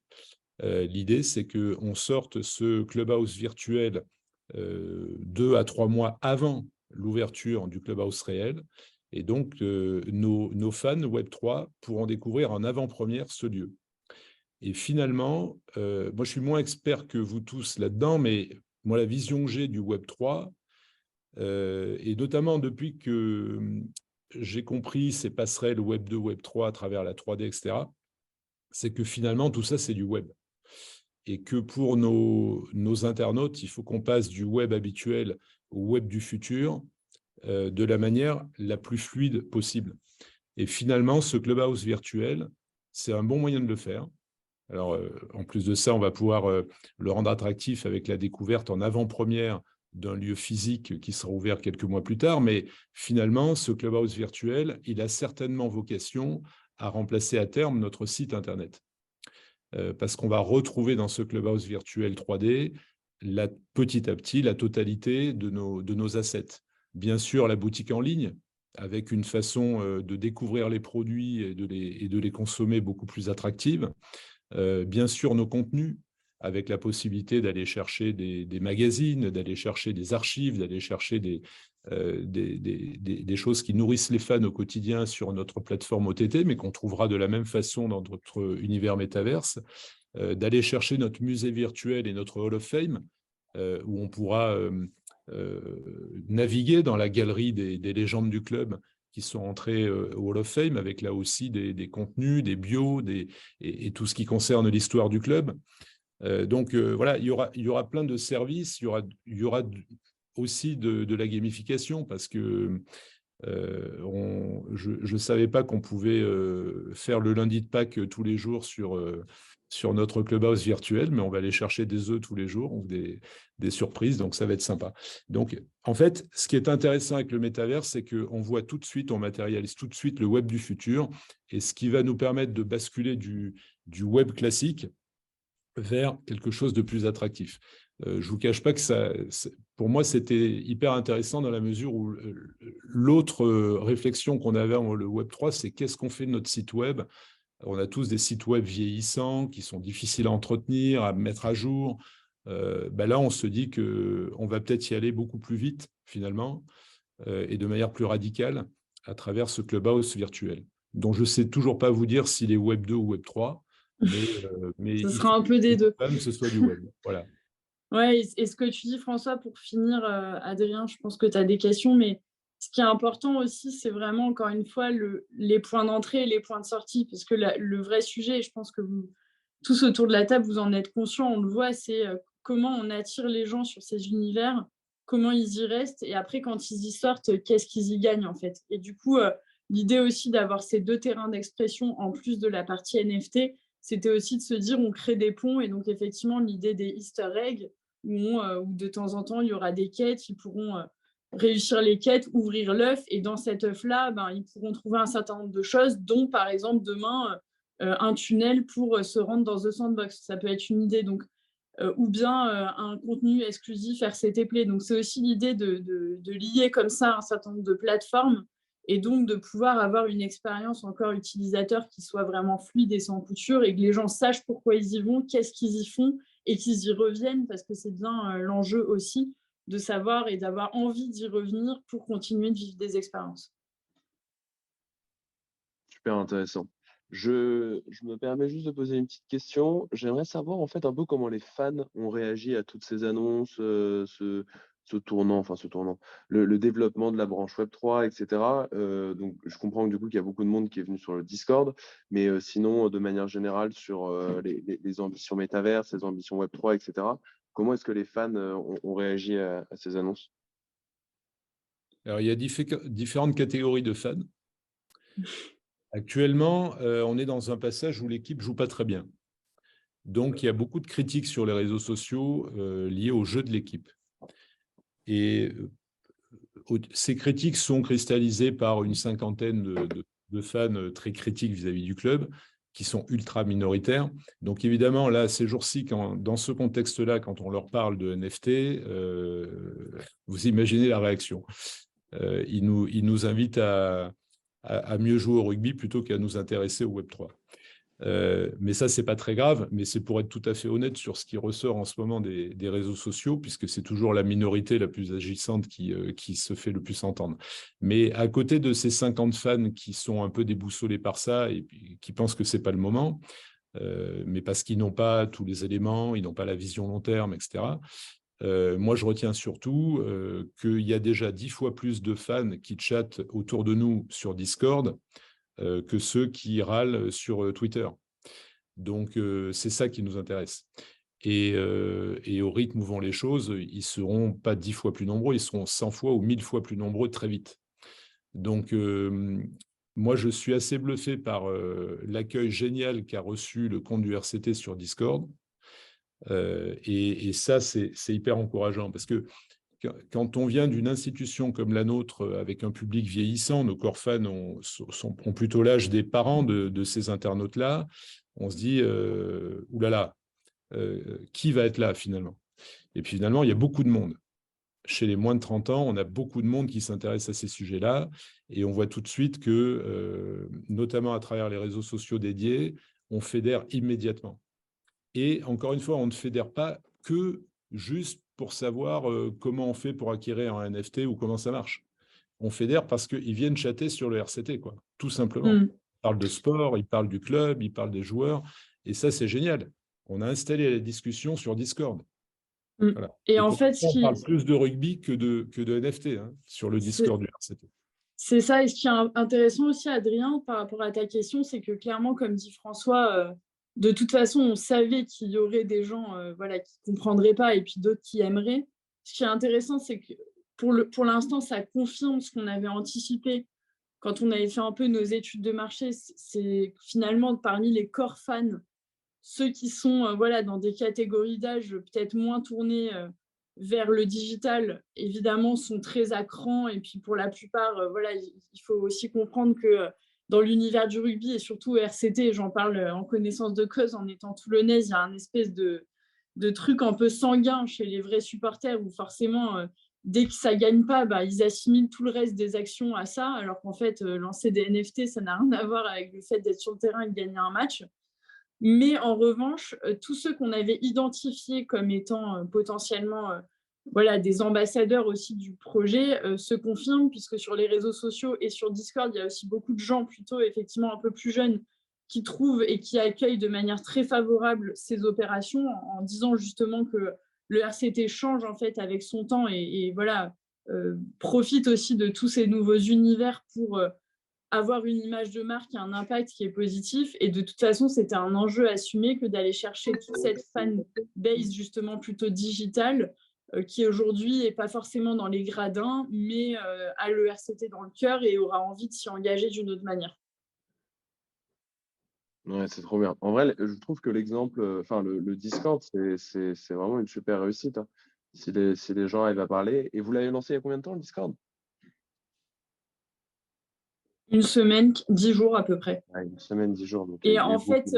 l'idée, c'est qu'on sorte ce clubhouse virtuel 2 à 3 mois avant l'ouverture du clubhouse réel. Et donc, nos fans Web3 pourront découvrir en avant-première ce lieu. Et finalement, moi, je suis moins expert que vous tous là-dedans, mais moi, la vision que j'ai du Web3, et notamment depuis que j'ai compris ces passerelles Web 2, Web 3 à travers la 3D, etc., c'est que finalement, tout ça, c'est du web. Et que pour nos internautes, il faut qu'on passe du web habituel au web du futur de la manière la plus fluide possible. Et finalement, ce clubhouse virtuel, c'est un bon moyen de le faire. Alors, en plus de ça, on va pouvoir le rendre attractif avec la découverte en avant-première d'un lieu physique qui sera ouvert quelques mois plus tard. Mais finalement, ce clubhouse virtuel, il a certainement vocation à remplacer à terme notre site Internet. Parce qu'on va retrouver dans ce clubhouse virtuel 3D petit à petit la totalité de nos assets. Bien sûr, la boutique en ligne, avec une façon de découvrir les produits et de les consommer beaucoup plus attractive. Bien sûr, nos contenus, avec la possibilité d'aller chercher des magazines, d'aller chercher des archives, d'aller chercher des choses qui nourrissent les fans au quotidien sur notre plateforme OTT, mais qu'on trouvera de la même façon dans notre univers métaverse, d'aller chercher notre musée virtuel et notre Hall of Fame, où on pourra naviguer dans la galerie des légendes du club qui sont entrées au Hall of Fame, avec là aussi des contenus, des bios, et tout ce qui concerne l'histoire du club. Donc voilà, il y aura plein de services, il y aura aussi de la gamification, parce que je ne savais pas qu'on pouvait faire le lundi de Pâques tous les jours sur notre clubhouse virtuel, mais on va aller chercher des œufs tous les jours, ou des surprises, donc ça va être sympa. Donc, en fait, ce qui est intéressant avec le métaverse, c'est qu'on voit tout de suite, on matérialise tout de suite le web du futur, et ce qui va nous permettre de basculer du web classique vers quelque chose de plus attractif. Je ne vous cache pas que pour moi, c'était hyper intéressant dans la mesure où l'autre réflexion qu'on avait en le Web3, c'est qu'est-ce qu'on fait de notre site web? On a tous des sites web vieillissants qui sont difficiles à entretenir, à mettre à jour. Là, on se dit qu'on va peut-être y aller beaucoup plus vite, finalement, et de manière plus radicale à travers ce clubhouse virtuel, dont je ne sais toujours pas vous dire s'il est Web 2 ou Web 3, mais Ce il sera faut un peu des deux. que ce soit du web. Voilà. Ouais, et ce que tu dis, François, pour finir, Adrien, je pense que tu as des questions, mais ce qui est important aussi, c'est vraiment, encore une fois, les points d'entrée et les points de sortie, parce que le vrai sujet, et je pense que vous, tous autour de la table, vous en êtes conscients, on le voit, c'est comment on attire les gens sur ces univers, comment ils y restent, et après, quand ils y sortent, qu'est-ce qu'ils y gagnent, en fait. Et du coup, l'idée aussi d'avoir ces deux terrains d'expression, en plus de la partie NFT, c'était aussi de se dire, on crée des ponts, et donc effectivement, l'idée des Easter eggs, où de temps en temps, il y aura des quêtes, ils pourront réussir les quêtes, ouvrir l'œuf, et dans cet œuf-là, ils pourront trouver un certain nombre de choses, dont par exemple demain, un tunnel pour se rendre dans The Sandbox. Ça peut être une idée, donc, ou bien un contenu exclusif RCT Play. Donc c'est aussi l'idée de lier comme ça un certain nombre de plateformes, et donc de pouvoir avoir une expérience encore utilisateur qui soit vraiment fluide et sans couture, et que les gens sachent pourquoi ils y vont, qu'est-ce qu'ils y font, et qu'ils y reviennent, parce que c'est bien l'enjeu aussi de savoir et d'avoir envie d'y revenir pour continuer de vivre des expériences. Super intéressant. Je me permets juste de poser une petite question. J'aimerais savoir en fait un peu comment les fans ont réagi à toutes ces annonces, ce tournant, le développement de la branche Web3, etc. Donc, je comprends que du coup, qu'il y a beaucoup de monde qui est venu sur le Discord, mais sinon, de manière générale, sur les ambitions métaverses, les ambitions Web3, etc. Comment est-ce que les fans ont réagi à ces annonces? Alors, il y a différentes catégories de fans. Actuellement, on est dans un passage où l'équipe joue pas très bien. Donc, il y a beaucoup de critiques sur les réseaux sociaux liées au jeu de l'équipe. Et ces critiques sont cristallisées par une cinquantaine de fans très critiques vis-à-vis du club, qui sont ultra minoritaires. Donc évidemment, là, ces jours-ci, dans ce contexte-là, quand on leur parle de NFT, vous imaginez la réaction. Ils nous invitent à mieux jouer au rugby plutôt qu'à nous intéresser au Web3. Mais ça, c'est pas très grave, mais c'est pour être tout à fait honnête sur ce qui ressort en ce moment des réseaux sociaux, puisque c'est toujours la minorité la plus agissante qui se fait le plus entendre. Mais à côté de ces 50 fans qui sont un peu déboussolés par ça et qui pensent que c'est pas le moment, mais parce qu'ils n'ont pas tous les éléments, ils n'ont pas la vision long terme, etc. Moi, je retiens surtout qu'il y a déjà 10 fois plus de fans qui chattent autour de nous sur Discord que ceux qui râlent sur Twitter. Donc, c'est ça qui nous intéresse. Et au rythme où vont les choses, ils ne seront pas 10 fois plus nombreux, ils seront 100 fois ou 1000 fois plus nombreux très vite. Donc, moi, je suis assez bluffé par l'accueil génial qu'a reçu le compte du RCT sur Discord. Et ça, c'est hyper encourageant parce que quand on vient d'une institution comme la nôtre, avec un public vieillissant, nos core fans ont plutôt l'âge des parents de ces internautes-là, on se dit, oulala, qui va être là finalement? Et puis finalement, il y a beaucoup de monde. Chez les moins de 30 ans, on a beaucoup de monde qui s'intéresse à ces sujets-là, et on voit tout de suite que, notamment à travers les réseaux sociaux dédiés, on fédère immédiatement. Et encore une fois, on ne fédère pas que juste pour savoir comment on fait pour acquérir un NFT ou comment ça marche. On fédère parce qu'ils viennent chatter sur le RCT, quoi, tout simplement. Ils parlent de sport, ils parlent du club, ils parlent des joueurs. Et ça, c'est génial. On a installé la discussion sur Discord. Voilà. Et en fait, on parle plus de rugby que de NFT sur le Discord du RCT. C'est ça. Et ce qui est intéressant aussi, Adrien, par rapport à ta question, c'est que clairement, comme dit François, de toute façon, on savait qu'il y aurait des gens voilà, qui ne comprendraient pas et puis d'autres qui aimeraient. Ce qui est intéressant, c'est que pour l'instant, ça confirme ce qu'on avait anticipé quand on avait fait un peu nos études de marché. C'est finalement parmi les core fans, ceux qui sont voilà, dans des catégories d'âge peut-être moins tournées vers le digital, évidemment, sont très à cran. Et puis pour la plupart, voilà, il faut aussi comprendre que dans l'univers du rugby et surtout au RCT, j'en parle en connaissance de cause, en étant toulonnaise, il y a un espèce de truc un peu sanguin chez les vrais supporters où forcément, dès que ça ne gagne pas, bah, ils assimilent tout le reste des actions à ça, alors qu'en fait, lancer des NFT, ça n'a rien à voir avec le fait d'être sur le terrain et de gagner un match. Mais en revanche, tous ceux qu'on avait identifiés comme étant potentiellement voilà, des ambassadeurs aussi du projet se confirment, puisque sur les réseaux sociaux et sur Discord, il y a aussi beaucoup de gens plutôt effectivement un peu plus jeunes qui trouvent et qui accueillent de manière très favorable ces opérations en disant justement que le RCT change en fait avec son temps et voilà, profite aussi de tous ces nouveaux univers pour avoir une image de marque et un impact qui est positif. Et de toute façon, c'était un enjeu assumé que d'aller chercher toute cette fan base justement plutôt digitale qui aujourd'hui n'est pas forcément dans les gradins, mais a le RCT dans le cœur et aura envie de s'y engager d'une autre manière. Ouais, c'est trop bien. En vrai, je trouve que l'exemple, enfin le Discord, c'est vraiment une super réussite. Si les gens arrivent à parler. Et vous l'avez lancé il y a combien de temps, le Discord? Une semaine, 10 jours à peu près. Ouais, une semaine, 10 jours. Donc, et en fait,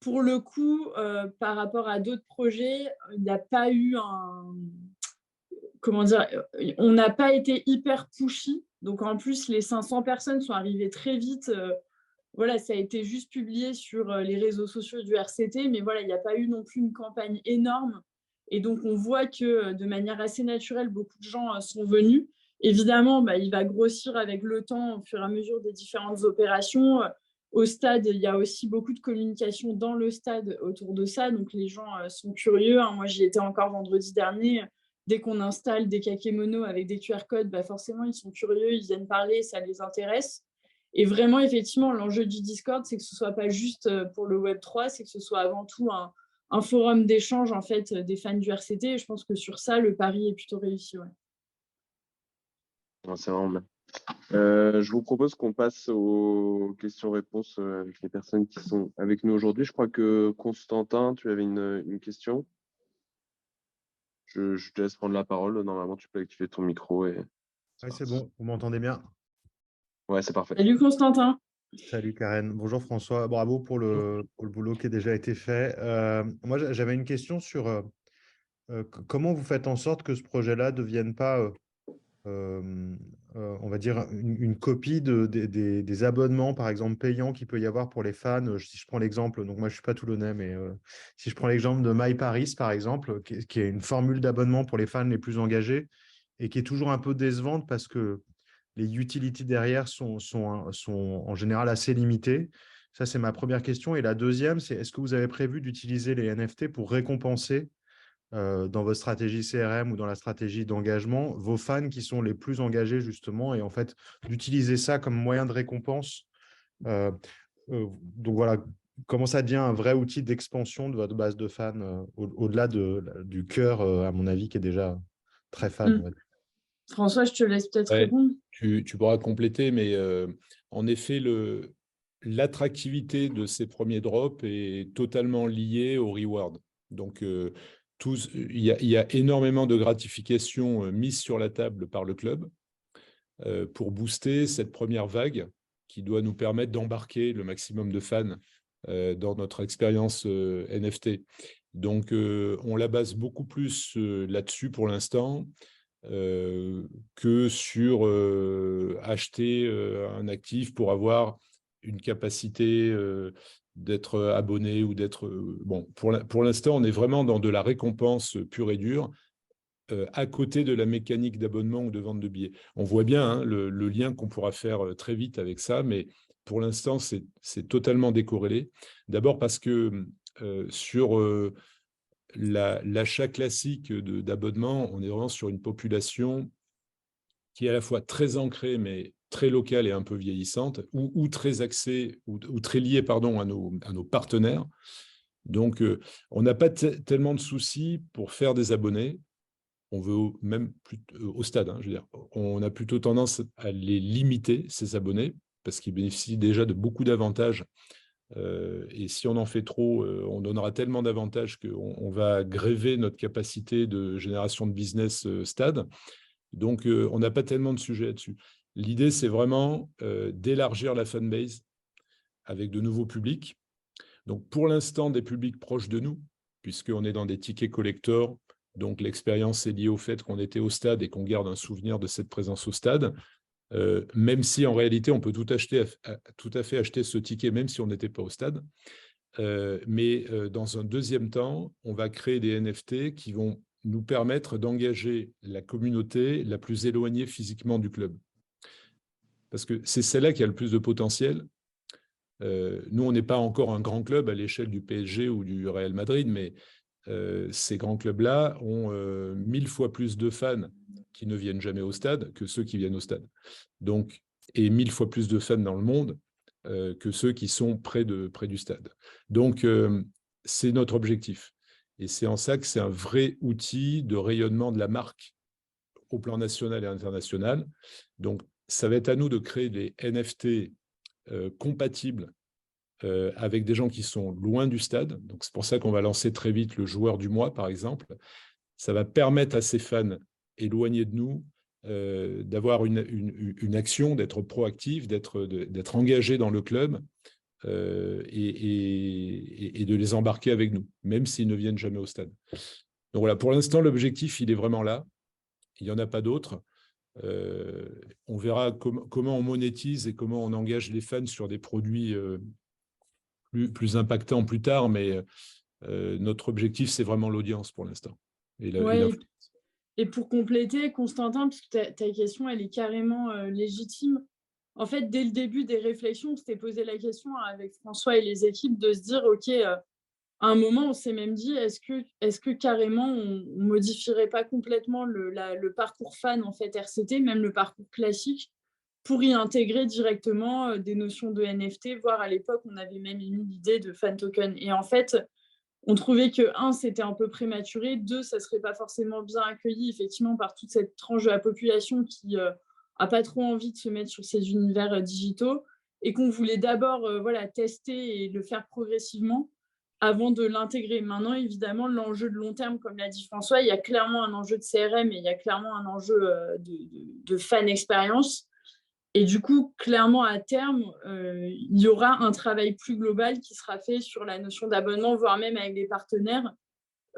pour le coup, par rapport à d'autres projets, il n'y a pas eu un... Comment dire, on n'a pas été hyper pushy. Donc en plus, les 500 personnes sont arrivées très vite. Voilà, ça a été juste publié sur les réseaux sociaux du RCT, mais voilà, il n'y a pas eu non plus une campagne énorme. Et donc, on voit que de manière assez naturelle, beaucoup de gens sont venus. Évidemment, il va grossir avec le temps au fur et à mesure des différentes opérations. au stade, il y a aussi beaucoup de communication dans le stade autour de ça. Donc, les gens sont curieux, hein. Moi, j'y étais encore vendredi dernier. Dès qu'on installe des kakémonos avec des QR codes, bah forcément, ils sont curieux, ils viennent parler, ça les intéresse. Et vraiment, effectivement, l'enjeu du Discord, c'est que ce ne soit pas juste pour le Web3, c'est que ce soit avant tout un forum d'échange en fait, des fans du RCT. Et je pense que sur ça, le pari est plutôt réussi. Ouais. Ouais, c'est vraiment bien. Je vous propose qu'on passe aux questions-réponses avec les personnes qui sont avec nous aujourd'hui. Je crois que Constantin, tu avais une question. Je te laisse prendre la parole. Normalement, tu peux activer ton micro. Oui, c'est bon, vous m'entendez bien? Ouais, c'est parfait. Salut Constantin. Salut Karen, bonjour François, bravo pour le boulot qui a déjà été fait. Moi, j'avais une question sur comment vous faites en sorte que ce projet-là ne devienne pas, on va dire, une copie des abonnements, par exemple, payants qu'il peut y avoir pour les fans. Si je prends l'exemple, donc moi je ne suis pas toulonnais, mais si je prends l'exemple de MyParis, par exemple, qui est une formule d'abonnement pour les fans les plus engagés et qui est toujours un peu décevante parce que les utilities derrière sont en général assez limitées. Ça, c'est ma première question. Et la deuxième, c'est est-ce que vous avez prévu d'utiliser les NFT pour récompenser dans votre stratégie CRM ou dans la stratégie d'engagement vos fans qui sont les plus engagés justement et en fait d'utiliser ça comme moyen de récompense. Donc voilà, comment ça devient un vrai outil d'expansion de votre base de fans au-delà du cœur, à mon avis, qui est déjà très fan. Ouais. François, je te laisse peut-être Ouais, répondre. tu pourras compléter, mais en effet, l'attractivité de ces premiers drops est totalement liée au reward. Donc, il y a énormément de gratifications mises sur la table par le club pour booster cette première vague qui doit nous permettre d'embarquer le maximum de fans dans notre expérience NFT. Donc, on la base beaucoup plus là-dessus pour l'instant que sur acheter un actif pour avoir une capacité d'être abonné ou d'être… bon, pour l'instant, on est vraiment dans de la récompense pure et dure à côté de la mécanique d'abonnement ou de vente de billets. On voit bien hein, le lien qu'on pourra faire très vite avec ça, mais pour l'instant, c'est totalement décorrélé. D'abord parce que sur l'achat classique d'abonnement, on est vraiment sur une population qui est à la fois très ancrée, mais très locale et un peu vieillissante, ou très axée, ou très liée pardon, à nos partenaires. Donc, on n'a pas tellement de soucis pour faire des abonnés. On veut même plus au stade, hein, je veux dire, on a plutôt tendance à les limiter, ces abonnés, parce qu'ils bénéficient déjà de beaucoup d'avantages. Et si on en fait trop, on donnera tellement d'avantages qu'on va gréver notre capacité de génération de business stade. Donc, on n'a pas tellement de sujets là-dessus. L'idée, c'est vraiment d'élargir la fanbase avec de nouveaux publics. Donc, pour l'instant, des publics proches de nous, puisqu'on est dans des tickets collectors. Donc, l'expérience est liée au fait qu'on était au stade et qu'on garde un souvenir de cette présence au stade. Même si, en réalité, on peut tout à fait acheter ce ticket, même si on n'était pas au stade. Mais dans un deuxième temps, on va créer des NFT qui vont nous permettre d'engager la communauté la plus éloignée physiquement du club. Parce que c'est celle-là qui a le plus de potentiel. Nous, on n'est pas encore un grand club à l'échelle du PSG ou du Real Madrid, mais ces grands clubs-là ont 1000 fois plus de fans qui ne viennent jamais au stade que ceux qui viennent au stade. Donc, et 1000 fois plus de fans dans le monde que ceux qui sont près du stade. Donc, c'est notre objectif. Et c'est en ça que c'est un vrai outil de rayonnement de la marque au plan national et international. Donc, ça va être à nous de créer des NFT compatibles avec des gens qui sont loin du stade. Donc, c'est pour ça qu'on va lancer très vite le joueur du mois, par exemple. Ça va permettre à ces fans éloignés de nous d'avoir une action, d'être proactif, d'être engagé dans le club et de les embarquer avec nous, même s'ils ne viennent jamais au stade. Donc voilà, pour l'instant, l'objectif, il est vraiment là. Il n'y en a pas d'autre. On verra comment on monétise et comment on engage les fans sur des produits plus impactants plus tard, mais notre objectif, c'est vraiment l'audience pour l'instant. Et pour compléter, Constantin, parce que ta question, elle est carrément légitime. en fait, dès le début des réflexions, on s'était posé la question avec François et les équipes de se dire, OK, à un moment, on s'est même dit, est-ce que carrément, on modifierait pas complètement le parcours fan, en fait, RCT, même le parcours classique, pour y intégrer directement des notions de NFT, voire à l'époque, on avait même émis l'idée de fan token. Et en fait, on trouvait que, un, c'était un peu prématuré, deux, ça serait pas forcément bien accueilli, effectivement, par toute cette tranche de la population qui a pas trop envie de se mettre sur ces univers digitaux, et qu'on voulait d'abord voilà, tester et le faire progressivement avant de l'intégrer. Maintenant, évidemment, l'enjeu de long terme, comme l'a dit François, il y a clairement un enjeu de CRM et il y a clairement un enjeu de fan expérience. Et du coup, clairement, à terme, il y aura un travail plus global qui sera fait sur la notion d'abonnement, voire même avec les partenaires.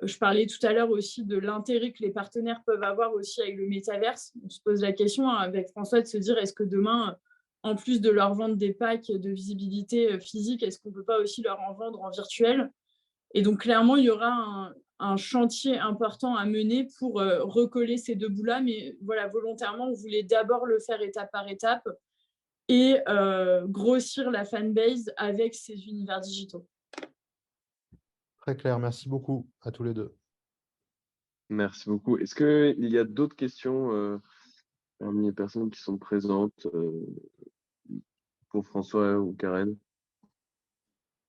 Je parlais tout à l'heure aussi de l'intérêt que les partenaires peuvent avoir aussi avec le métaverse. On se pose la question avec François de se dire, est-ce que demain, en plus de leur vendre des packs de visibilité physique, est-ce qu'on ne peut pas aussi leur en vendre en virtuel? Et donc, clairement, il y aura un chantier important à mener pour recoller ces deux bouts-là. Mais voilà, volontairement, on voulait d'abord le faire étape par étape et grossir la fanbase avec ces univers digitaux. Très clair, merci beaucoup à tous les deux. Merci beaucoup. Est-ce qu'il y a d'autres questions parmi les personnes qui sont présentes pour François ou Karen?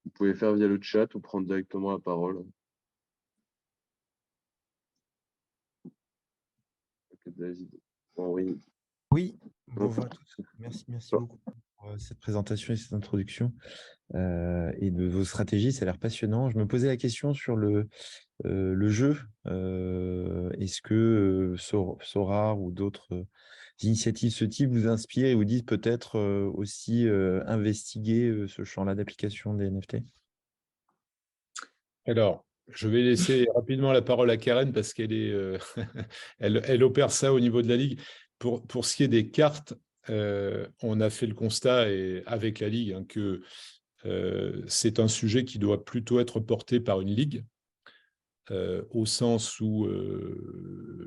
Vous pouvez faire via le chat ou prendre directement la parole. Oui. Oui, bonjour à tous. Merci beaucoup pour cette présentation et cette introduction et de vos stratégies. Ça a l'air passionnant. Je me posais la question sur le jeu. Est-ce que Sora ou d'autres initiatives de ce type vous inspirent et vous disent peut-être aussi investiguer ce champ-là d'application des NFT? Alors, je vais laisser rapidement la parole à Karen parce qu'elle elle opère ça au niveau de la Ligue. Pour ce qui est des cartes, on a fait le constat avec la Ligue que c'est un sujet qui doit plutôt être porté par une Ligue, au sens où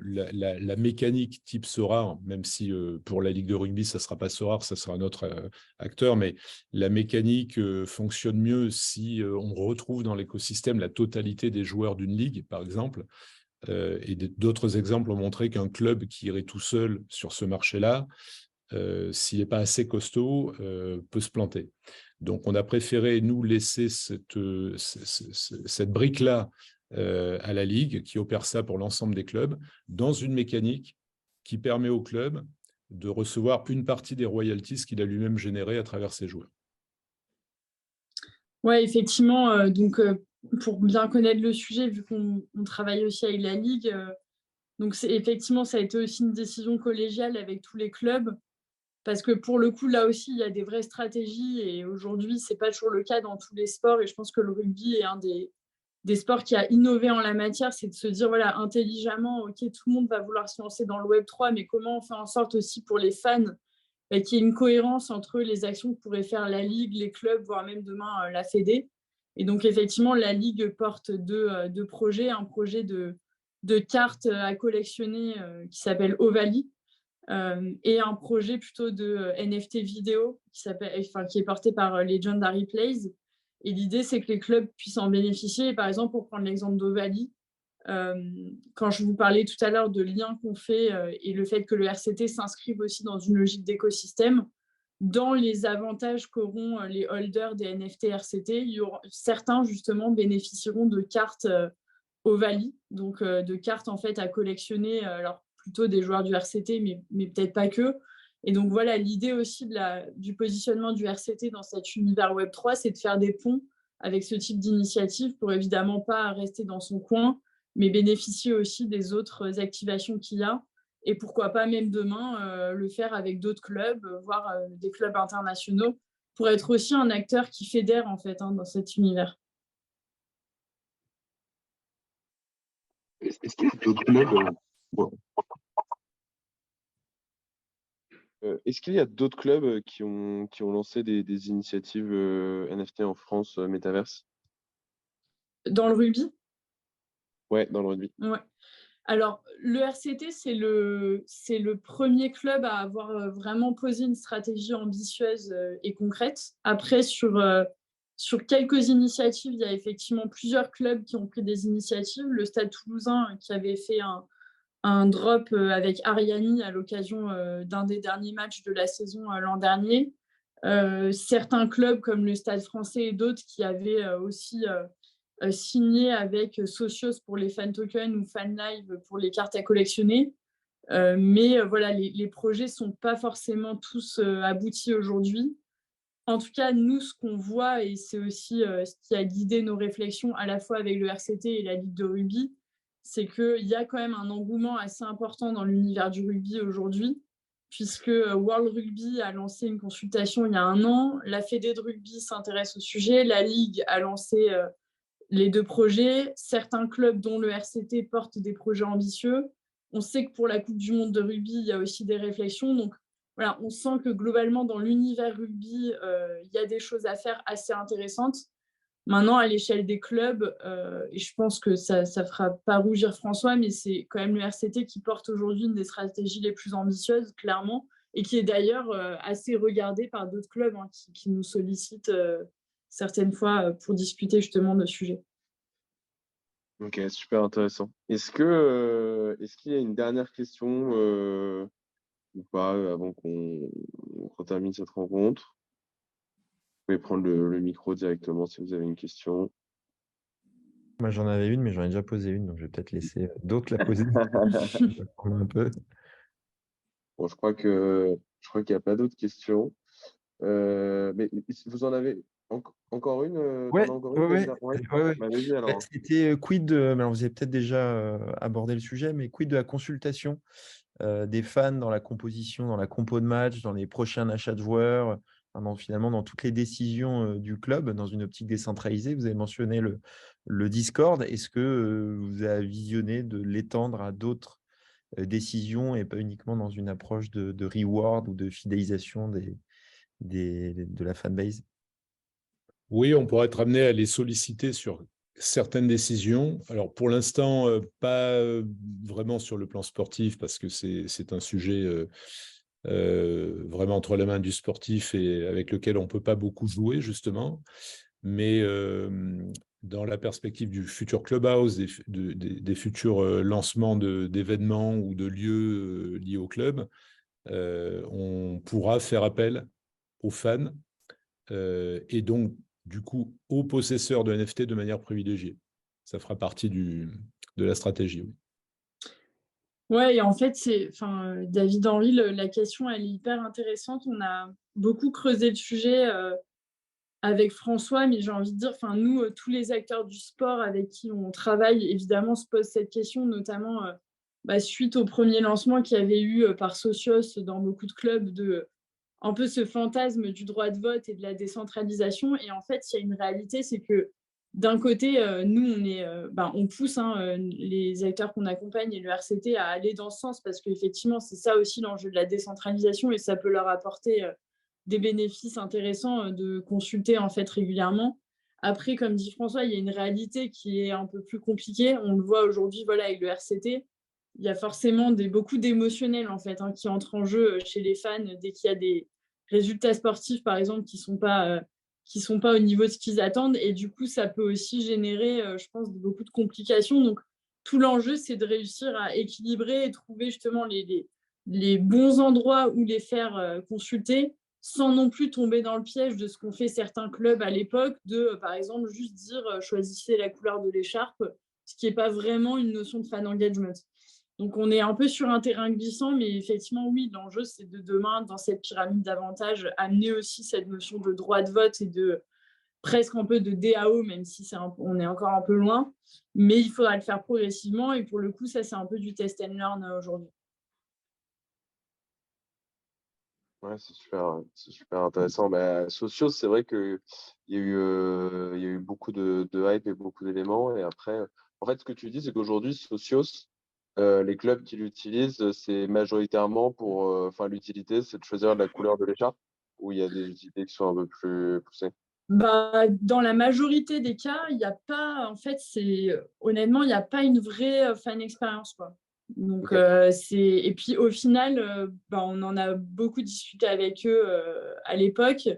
la mécanique type Sora, même si pour la Ligue de rugby, ça ne sera pas Sora, ça sera un autre acteur, mais la mécanique fonctionne mieux si on retrouve dans l'écosystème la totalité des joueurs d'une ligue, par exemple. Et d'autres exemples ont montré qu'un club qui irait tout seul sur ce marché-là, s'il n'est pas assez costaud, peut se planter. Donc, on a préféré, nous, laisser cette brique-là à la Ligue, qui opère ça pour l'ensemble des clubs, dans une mécanique qui permet au club de recevoir une partie des royalties qu'il a lui-même générées à travers ses joueurs. Oui, effectivement. Donc, pour bien connaître le sujet, vu qu'on travaille aussi avec la Ligue, donc effectivement, ça a été aussi une décision collégiale avec tous les clubs. Parce que pour le coup, là aussi, il y a des vraies stratégies et aujourd'hui, ce n'est pas toujours le cas dans tous les sports. Et je pense que le rugby est un des sports qui a innové en la matière, c'est de se dire, voilà, intelligemment, OK, tout le monde va vouloir se lancer dans le Web3, mais comment on fait en sorte aussi pour les fans qu'il y ait une cohérence entre les actions que pourrait faire la Ligue, les clubs, voire même demain la Fédé. Et donc, effectivement, la Ligue porte deux projets. Un projet de cartes à collectionner qui s'appelle Ovalie, et un projet plutôt de NFT vidéo qui est porté par Legendary Plays. Et l'idée, c'est que les clubs puissent en bénéficier. Et par exemple, pour prendre l'exemple d'Ovalie, quand je vous parlais tout à l'heure de liens qu'on fait et le fait que le RCT s'inscrive aussi dans une logique d'écosystème, dans les avantages qu'auront les holders des NFT RCT, certains justement bénéficieront de cartes Ovalie, donc de cartes en fait à collectionner, alors plutôt des joueurs du RCT, mais peut-être pas que. Et donc voilà, l'idée aussi du positionnement du RCT dans cet univers Web3, c'est de faire des ponts avec ce type d'initiative pour évidemment pas rester dans son coin, mais bénéficier aussi des autres activations qu'il y a. Et pourquoi pas même demain le faire avec d'autres clubs, voire des clubs internationaux, pour être aussi un acteur qui fédère en fait dans cet univers. Est-ce qu'il y a d'autres clubs Est-ce qu'il y a d'autres clubs qui ont lancé des initiatives NFT en France, Metaverse? Dans le rugby? Ouais, dans le rugby. Ouais. Alors, le RCT, c'est le premier club à avoir vraiment posé une stratégie ambitieuse et concrète. Après, sur quelques initiatives, il y a effectivement plusieurs clubs qui ont pris des initiatives. Le Stade Toulousain qui avait fait un drop avec Ariani à l'occasion d'un des derniers matchs de la saison l'an dernier. Certains clubs comme le Stade Français et d'autres qui avaient aussi signé avec Socios pour les fan tokens ou Fan Live pour les cartes à collectionner. Mais voilà, les projets ne sont pas forcément tous aboutis aujourd'hui. En tout cas, nous, ce qu'on voit, et c'est aussi ce qui a guidé nos réflexions à la fois avec le RCT et la Ligue de rugby, c'est qu'il y a quand même un engouement assez important dans l'univers du rugby aujourd'hui, puisque World Rugby a lancé une consultation il y a 1 an, la Fédé de rugby s'intéresse au sujet, la Ligue a lancé les 2 projets, certains clubs dont le RCT portent des projets ambitieux. On sait que pour la Coupe du monde de rugby, il y a aussi des réflexions. Donc voilà, on sent que globalement, dans l'univers rugby, il y a des choses à faire assez intéressantes. Maintenant, à l'échelle des clubs, et je pense que ça ne fera pas rougir François, mais c'est quand même le RCT qui porte aujourd'hui une des stratégies les plus ambitieuses, clairement, et qui est d'ailleurs assez regardé par d'autres clubs qui nous sollicitent certaines fois pour discuter justement de sujets. Ok, super intéressant. Est-ce qu'il y a une dernière question ou pas avant qu'on termine cette rencontre? Vous pouvez prendre le micro directement si vous avez une question. Moi, j'en avais une, mais j'en ai déjà posé une, donc je vais peut-être laisser d'autres la poser. Je vais prendre un peu. Bon, je crois qu'il n'y a pas d'autres questions. Mais vous en avez encore une Ouais, t'en as encore une, ouais, David? Ouais. ouais. Bah, vas-y alors. C'était quid de, mais alors vous avez peut-être déjà abordé le sujet, mais quid de la consultation des fans dans la composition, dans la compo de match, dans les prochains achats de joueurs, finalement dans toutes les décisions du club, dans une optique décentralisée. Vous avez mentionné le Discord. Est-ce que vous avez visionné de l'étendre à d'autres décisions et pas uniquement dans une approche de reward ou de fidélisation de la fanbase? Oui, on pourrait être amené à les solliciter sur certaines décisions. Alors pour l'instant, pas vraiment sur le plan sportif, parce que c'est un sujet vraiment entre les mains du sportif et avec lequel on ne peut pas beaucoup jouer, justement. Mais dans la perspective du futur clubhouse, des futurs lancements d'événements ou de lieux liés au club, on pourra faire appel aux fans et donc, du coup, aux possesseurs de NFT de manière privilégiée. Ça fera partie de la stratégie. Oui. Ouais, et en fait, David Henry, la question, elle est hyper intéressante. On a beaucoup creusé le sujet avec François, mais j'ai envie de dire, nous, tous les acteurs du sport avec qui on travaille, évidemment, se posent cette question, notamment suite au premier lancement qu'il y avait eu par Socios dans beaucoup de clubs de un peu ce fantasme du droit de vote et de la décentralisation. Et en fait, il y a une réalité, c'est que d'un côté, nous, on pousse les acteurs qu'on accompagne et le RCT à aller dans ce sens parce qu'effectivement, c'est ça aussi l'enjeu de la décentralisation et ça peut leur apporter des bénéfices intéressants de consulter en fait régulièrement. Après, comme dit François, il y a une réalité qui est un peu plus compliquée. On le voit aujourd'hui avec le RCT. Il y a forcément beaucoup d'émotionnel en fait qui entre en jeu chez les fans dès qu'il y a des résultats sportifs, par exemple, qui sont pas au niveau de ce qu'ils attendent. Et du coup, ça peut aussi générer, je pense, beaucoup de complications. Donc, tout l'enjeu, c'est de réussir à équilibrer et trouver justement les bons endroits où les faire consulter sans non plus tomber dans le piège de ce qu'ont fait certains clubs à l'époque, par exemple, juste dire choisissez la couleur de l'écharpe, ce qui n'est pas vraiment une notion de fan engagement. Donc, on est un peu sur un terrain glissant, mais effectivement, oui, l'enjeu, c'est de demain, dans cette pyramide d'avantages, amener aussi cette notion de droit de vote et de presque un peu de DAO, même si on est encore un peu loin. Mais il faudra le faire progressivement. Et pour le coup, ça, c'est un peu du test and learn aujourd'hui. Ouais, c'est super intéressant. Socios, c'est vrai qu'il y a eu beaucoup de hype et beaucoup d'éléments. Et après, en fait, ce que tu dis, c'est qu'aujourd'hui, Socios, les clubs qui l'utilisent, c'est majoritairement l'utilité, c'est de choisir la couleur de l'écharpe, ou il y a des utilités qui sont un peu plus poussées. Dans la majorité des cas, il n'y a pas, en fait, honnêtement, il n'y a pas une vraie fan expérience, quoi. Donc, et puis au final, on en a beaucoup discuté avec eux à l'époque.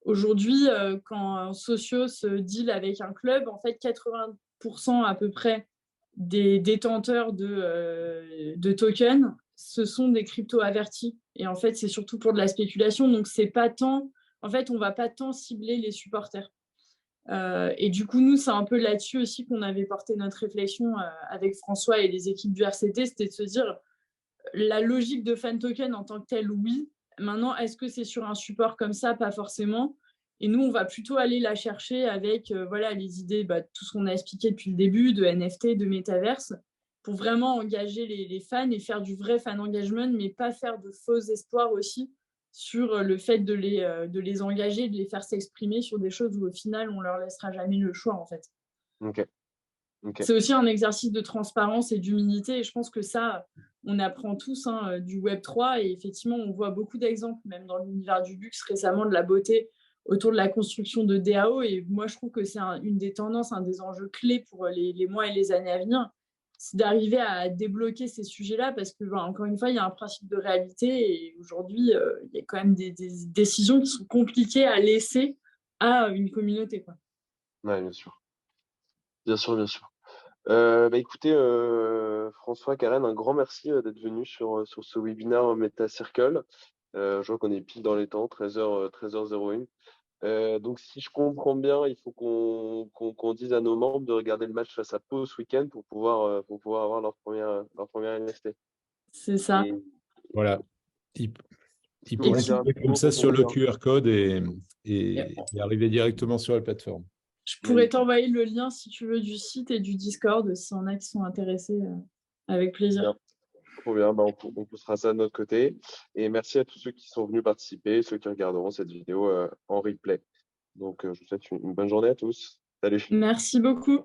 Aujourd'hui, quand un socio se deal avec un club, en fait, 80% à peu près des détenteurs de tokens, ce sont des crypto-avertis. Et en fait, c'est surtout pour de la spéculation. Donc, c'est pas tant. En fait, on ne va pas tant cibler les supporters. Et du coup, nous, c'est un peu là-dessus aussi qu'on avait porté notre réflexion avec François et les équipes du RCT, c'était de se dire la logique de fan token en tant que telle, oui. Maintenant, est-ce que c'est sur un support comme ça? Pas forcément. Et nous, on va plutôt aller la chercher avec les idées, tout ce qu'on a expliqué depuis le début, de NFT, de métaverse, pour vraiment engager les fans et faire du vrai fan engagement, mais pas faire de faux espoirs aussi sur le fait de les engager, de les faire s'exprimer sur des choses où au final, on leur laissera jamais le choix, en fait. Ok. C'est aussi un exercice de transparence et d'humilité. Et je pense que ça, on apprend tous du Web3. Et effectivement, on voit beaucoup d'exemples, même dans l'univers du luxe récemment, de la beauté autour de la construction de DAO. Et moi, je trouve que c'est une des tendances, un des enjeux clés pour les mois et les années à venir. C'est d'arriver à débloquer ces sujets-là parce que, encore une fois, il y a un principe de réalité. Et aujourd'hui, il y a quand même des décisions qui sont compliquées à laisser à une communauté, quoi. Ouais, bien sûr. Bien sûr, bien sûr. Écoutez, François, Karen, un grand merci d'être venu sur ce webinaire Meta Circle. Je vois qu'on est pile dans les temps, 13h01. Donc, si je comprends bien, il faut qu'on dise à nos membres de regarder le match face à Pau ce week-end pour pouvoir avoir leur première NFT. C'est ça. Voilà. Ils vous pourront voulez dire cliquer comme rapidement ça pour sur le conclure QR code et arriver directement sur la plateforme. Je pourrais t'envoyer le lien, si tu veux, du site et du Discord, s'il y en a qui sont intéressés, avec plaisir. Bien. Trop bien, on poussera ça de notre côté. Et merci à tous ceux qui sont venus participer, ceux qui regarderont cette vidéo en replay. Donc, je vous souhaite une bonne journée à tous. Salut. Merci beaucoup.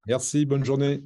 Merci, bonne journée.